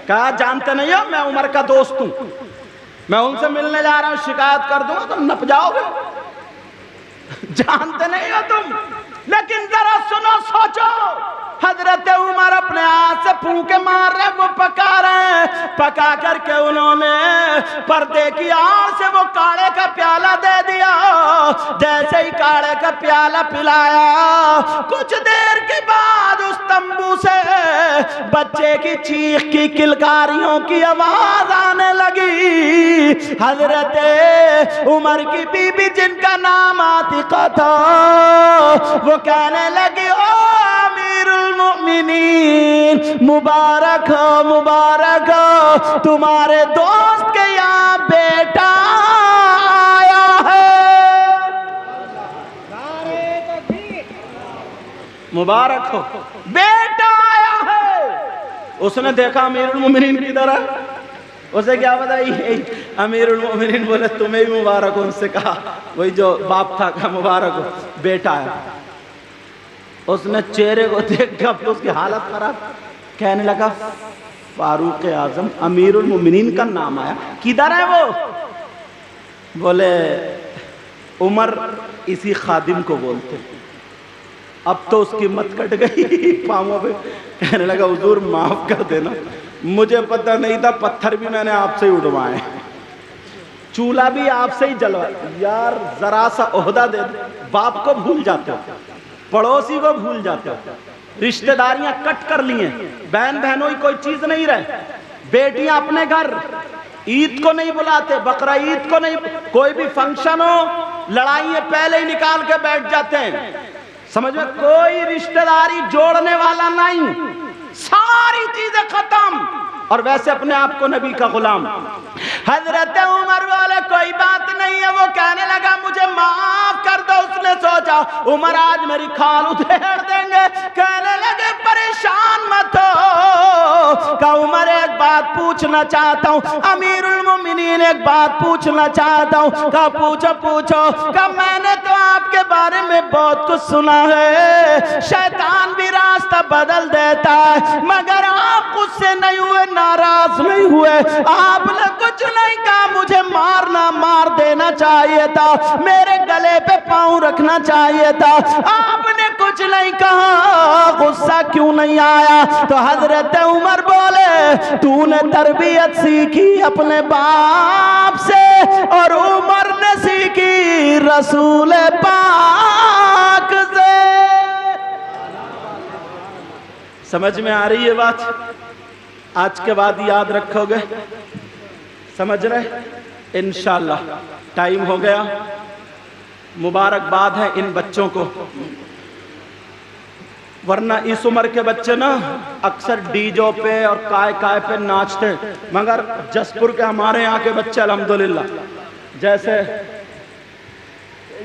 कहा जानते नहीं हो मैं उमर का दोस्त हूं, मैं उनसे मिलने जा रहा हूं, शिकायत कर दूंगा तुम नप जाओगे। जानते नहीं हो तुम, लेकिन जरा सुनो सोचो, हजरत उमर अपने हाथ से फूंके मार रहे, वो पका रहे हैं, पका करके उन्होंने पर्दे की आड़ से वो काढ़े का प्याला दे दिया। जैसे ही काढ़े का प्याला पिलाया, कुछ देर के बाद उस तंबू से बच्चे की चीख की किलकारियों की आवाज आने लगी। हजरत उमर की बीबी जिनका नाम आतिका था, वो कहने लगी ओ अमीरुल मोमिनीन, मुबारक हो मुबारक हो, तुम्हारे दोस्त के यहाँ बेटा आया है, मुबारक हो बेटा आया है। उसने देखा अमीरुल मोमिनीन किधर है, उसे क्या बताई, अमीरुल मोमिनीन बोले तुम्हें ही मुबारक हो। उनसे कहा वही जो बाप था, का मुबारक हो बेटा आया। उसने चेहरे को देखा तो उसकी हालत खराब, कहने लगा फारूक आजम अमीरुल मोमिनीन का नाम आया, किधर है वो? बोले उमर इसी खादिम को बोलते। अब तो उसकी मत कट गई पाँवों पे, कहने लगा हुजूर माफ कर देना, मुझे पता नहीं था, पत्थर भी मैंने आपसे ही उठवाए, चूल्हा भी आपसे ही जलवाया। यार जरा सा ओहदा दे दो, बाप को भूल जाते हो, पड़ोसी को भूल जाते हो, रिश्तेदारियां कट कर लिए, बहन बहनों की कोई चीज नहीं रहे, बेटियां अपने घर ईद को नहीं बुलाते, बकरा ईद को नहीं, कोई भी फंक्शन हो लड़ाइयां पहले ही निकाल के बैठ जाते हैं। समझ में, कोई रिश्तेदारी जोड़ने वाला नहीं, सारी चीजें खत्म, और वैसे अपने आप को नबी का गुलाम। हजरत उमर वाले कोई बात नहीं है, वो कहने लगा मुझे माफ कर दो। उसने सोचा उमर आज मेरी खाल उधेड़ देंगे, कहने लगे परेशान मत हो। का उमर एक बात पूछना चाहता हूँ, अमीरुल मोमिनीन एक बात पूछना चाहता हूँ। का पूछो पूछो। का मैंने तो आपके बारे में बहुत कुछ सुना है, शैतान भी रास्ता बदल देता है, मगर आप उससे नहीं हुए, नाराज नहीं हुए, आपने कुछ नहीं कहा, मुझे मारना मार देना चाहिए था, मेरे गले पे पांव रखना चाहिए था, आपने कुछ नहीं कहा, गुस्सा क्यों नहीं नहीं आया। तो हजरत उमर बोले तूने तरबियत सीखी अपने बाप से और उमर ने सीखी रसूल पाक से। समझ में आ रही है बात? आज के बाद याद रखोगे, समझ रहे? इंशाअल्लाह टाइम हो गया। मुबारकबाद है इन बच्चों को, वरना इस उम्र के बच्चे ना अक्सर डीजो पे और काय पे नाचते, मगर जसपुर के हमारे यहाँ के बच्चे अल्हम्दुलिल्लाह, जैसे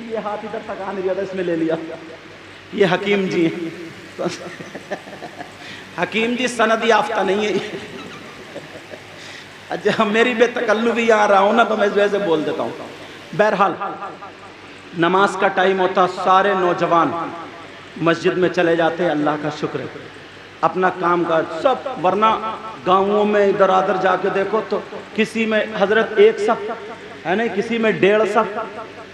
ये हाथ इधर तक आने दिया था, इसमें ले लिया, ये हकीम जी हैं। हकीम जी सनद याफ्ता नहीं है। अच्छा मेरी बेतकल्लुफी आ रहा हूं ना तो मैं इस वजह से बोल देता हूँ। बहरहाल नमाज का टाइम होता, सारे नौजवान मस्जिद में चले जाते हैं, अल्लाह का शुक्र है, अपना काम काज सब, वरना गाँवों में इधर उधर जाके देखो तो किसी में हजरत एक सफ है नहीं, किसी में 1.5 सफ,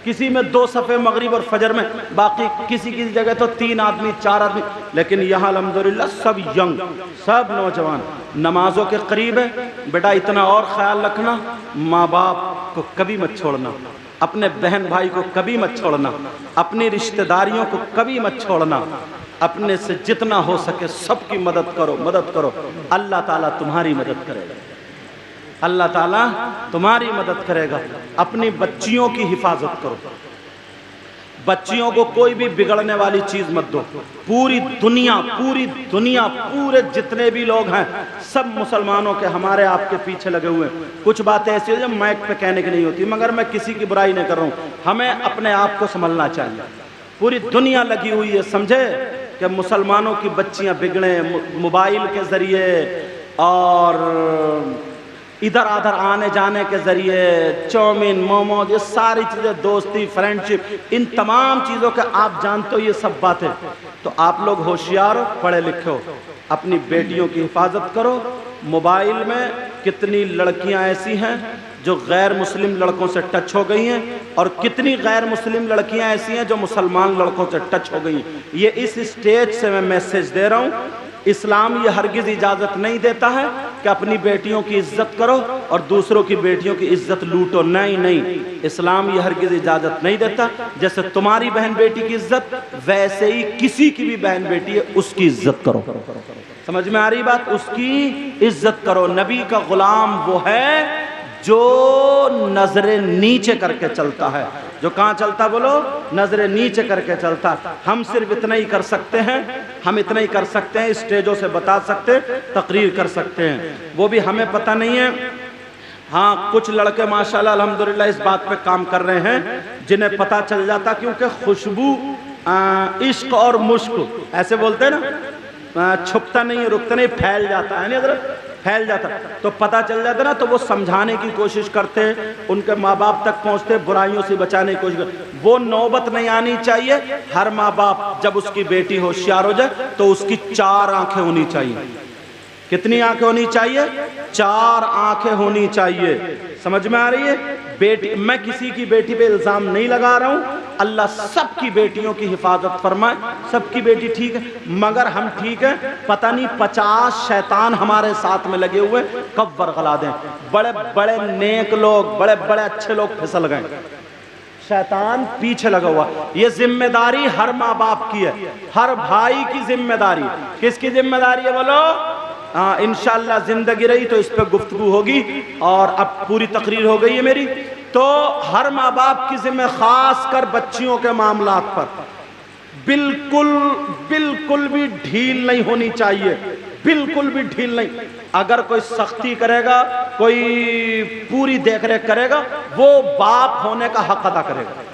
किसी में 2 सफ़े मगरिब और फजर में, बाकी किसी किसी जगह तो 3 आदमी 4 आदमी, लेकिन यहाँ अल्हम्दुलिल्लाह सब यंग, सब नौजवान नमाजों के करीब है। बेटा इतना और ख्याल रखना, माँ बाप को कभी मत छोड़ना, अपने बहन भाई को कभी मत छोड़ना, अपनी रिश्तेदारियों को कभी मत छोड़ना, अपने से जितना हो सके सबकी मदद करो, मदद करो। अल्लाह ताला तुम्हारी मदद करेगा, अल्लाह ताला तुम्हारी मदद करेगा। अपनी बच्चियों की हिफाजत करो, बच्चियों को कोई भी बिगड़ने वाली चीज मत दो। पूरी दुनिया पूरे जितने भी लोग हैं सब मुसलमानों के हमारे आपके पीछे लगे हुए हैं। कुछ बातें ऐसी हो जो माइक पे कहने की नहीं होती, मगर मैं किसी की बुराई नहीं कर रहा हूँ, हमें अपने आप को संभलना चाहिए। पूरी दुनिया लगी हुई है, समझे, कि मुसलमानों की बच्चियां बिगड़े मोबाइल के जरिए और इधर आधर आने जाने के जरिए, चाउमीन मोमोज, ये सारी चीज़ें, दोस्ती फ्रेंडशिप, इन तमाम चीज़ों के आप जानते हो ये सब बातें। तो आप लोग होशियार हो, पढ़े लिखे हो, अपनी बेटियों की हिफाजत करो। मोबाइल में कितनी लड़कियां ऐसी हैं जो गैर मुस्लिम लड़कों से टच हो गई हैं, और कितनी गैर मुस्लिम लड़कियां ऐसी हैं जो मुसलमान लड़कों से टच हो गई हैं। ये इस स्टेज से मैं मैसेज दे रहा हूँ, इस्लाम ये हरगिज़ इजाज़त नहीं देता है कि अपनी बेटियों की इज्जत करो और दूसरों की बेटियों की इज्जत लूटो। नहीं, इस्लाम ये हरगिज़ इजाज़त नहीं देता। जैसे तुम्हारी बहन बेटी की इज्जत, वैसे ही किसी की भी बहन बेटी है उसकी इज्जत करो। समझ में आ रही बात? उसकी इज्जत करो। नबी का गुलाम वो है जो नजरें नीचे करके चलता है, जो कहाँ चलता, बोलो, नजरें नीचे करके चलता। हम सिर्फ इतना ही कर सकते हैं, हम इतना ही कर सकते हैं, स्टेजों से बता सकते हैं, तकरीर कर सकते हैं, वो भी हमें पता नहीं है। हाँ, कुछ लड़के माशाल्लाह अल्हम्दुलिल्लाह इस बात पे काम कर रहे हैं जिन्हें पता चल जाता, क्योंकि खुशबू इश्क और मुश्क ऐसे बोलते हैं ना, छुपता नहीं है, रुकता नहीं, फैल जाता है, नहीं हज़रत, फैल जाता, तो पता चल जाता ना, तो वो समझाने की कोशिश करते, उनके माँ बाप तक पहुँचते, बुराइयों से बचाने की कोशिश करते। वो नौबत नहीं आनी चाहिए। हर माँ बाप जब उसकी बेटी होशियार हो जाए तो उसकी 4 आंखें होनी चाहिए। कितनी आंखें होनी चाहिए? 4 आंखें होनी चाहिए। समझ में आ रही है? बेटी, मैं किसी की बेटी पे इल्जाम नहीं लगा रहा हूँ, अल्लाह सबकी बेटियों की हिफाजत फरमाए, सबकी बेटी ठीक है, मगर हम ठीक है, पता नहीं 50 शैतान हमारे साथ में लगे हुए, कब वरगला दें। बड़े बड़े नेक लोग, बड़े बड़े अच्छे लोग फिसल गए, शैतान पीछे लगा हुआ। ये जिम्मेदारी हर माँ बाप की है, हर भाई की जिम्मेदारी। किसकी जिम्मेदारी है बोलो? इंशाअल्लाह जिंदगी रही तो इस पर गुफ्तगू होगी, और अब पूरी तकरीर हो गई है मेरी। तो हर माँ बाप की जिम्मे, खास कर बच्चियों के मामलात पर बिल्कुल भी ढील नहीं होनी चाहिए, बिल्कुल भी ढील नहीं। अगर कोई सख्ती करेगा, कोई पूरी देखरेख करेगा, वो बाप होने का हक अदा करेगा।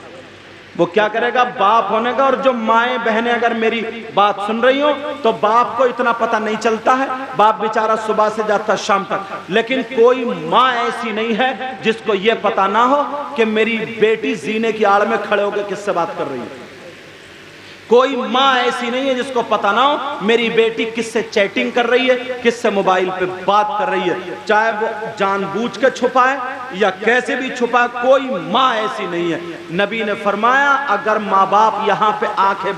वो क्या करेगा? बाप होने का। और जो माएँ बहनें अगर मेरी बात सुन रही हो, तो बाप को इतना पता नहीं चलता है, बाप बेचारा सुबह से जाता शाम तक, लेकिन कोई माँ ऐसी नहीं है जिसको ये पता ना हो कि मेरी बेटी जीने की आड़ में खड़े होकर किससे बात कर रही है। कोई माँ ऐसी नहीं है जिसको पता ना हो मेरी बेटी किससे चैटिंग कर रही है, किससे मोबाइल पे बात कर रही है, चाहे वो जानबूझ के छुपाए या कैसे भी छुपाए, कोई माँ ऐसी नहीं है। नबी ने फरमाया, अगर माँ बाप यहाँ पे आंखें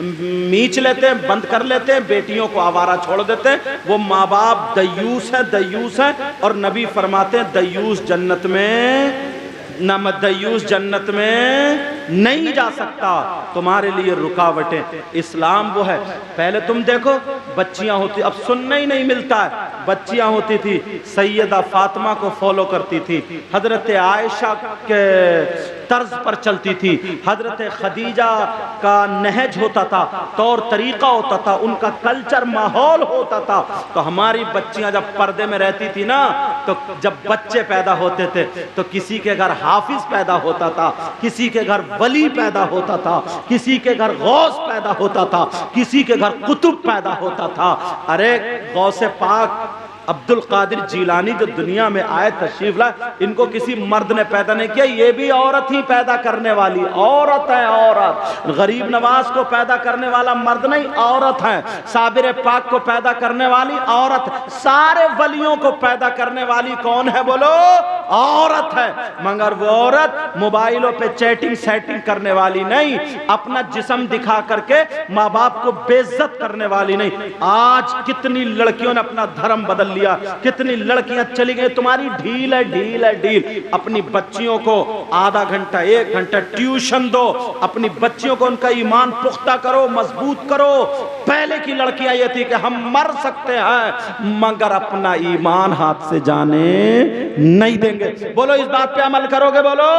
मीच लेते हैं, बंद कर लेते हैं, बेटियों को आवारा छोड़ देते हैं। वो माँ बाप दयूस है, दयूस है। और नबी फरमाते हैं दयूस जन्नत में न, दयूस जन्नत में नहीं जा सकता। तुम्हारे लिए रुकावटें, इस्लाम वो है। पहले तुम देखो बच्चियां होती, अब सुनने ही नहीं मिलता है, बच्चियां होती थी सैयदा फातिमा को फॉलो करती थी, हजरत आयशा के तर्ज पर चलती थी, हजरत खदीजा का नहज होता था, तौर तरीका होता था, उनका कल्चर माहौल होता था। तो हमारी बच्चियां जब पर्दे में रहती थी ना, तो जब बच्चे पैदा होते थे तो किसी के घर हाफिज पैदा होता था, किसी के घर वली पैदा होता था, किसी के घर गौस पैदा होता था, किसी के घर कुतुब पैदा होता था। अरे गौसे पाक अब्दुल कादिर जीलानी जो दुनिया में आए, तशरीफ लाए, इनको किसी मर्द ने पैदा नहीं किया, ये भी औरत ही पैदा करने वाली औरत है। औरत गरीब नवाज को पैदा करने वाला मर्द नहीं, औरत है। साबिर पाक को पैदा करने वाली औरत, सारे वलियों को पैदा करने वाली कौन है बोलो? औरत है। मगर वो औरत मोबाइलों पे चैटिंग सेटिंग करने वाली नहीं, अपना जिस्म दिखा करके माँ बाप को बेइज्जत करने वाली नहीं। आज कितनी लड़कियों ने अपना धर्म बदल लिया, कितनी लड़कियां चली गई, तुम्हारी ढील है, ढील है, ढील। अपनी बच्चियों को आधा घंटा, एक घंटा ट्यूशन दो, अपनी बच्चियों को उनका ईमान पुख्ता करो, मजबूत करो। पहले की लड़कियां ये थी कि हम मर सकते हैं मगर अपना ईमान हाथ से जाने नहीं देंगे। बोलो इस बात पे अमल करोगे? बोलो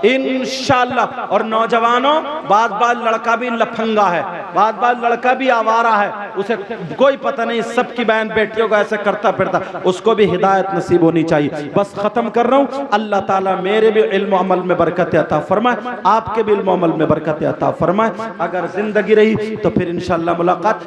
इंशाअल्लाह। और नौजवानों, बात बात लड़का भी लफंगा है, बात बात लड़का भी आवारा है, उसे कोई पता नहीं, सबकी बहन बेटियों को ऐसे करता फिरता, उसको भी हिदायत नसीब होनी चाहिए। बस खत्म कर रहा हूँ। अल्लाह ताला मेरे भी इल्म अमल में बरकत अता फरमाए, आपके भी इल्म अमल में बरकत अता फरमाए। अगर जिंदगी रही तो फिर इंशाअल्लाह मुलाकात।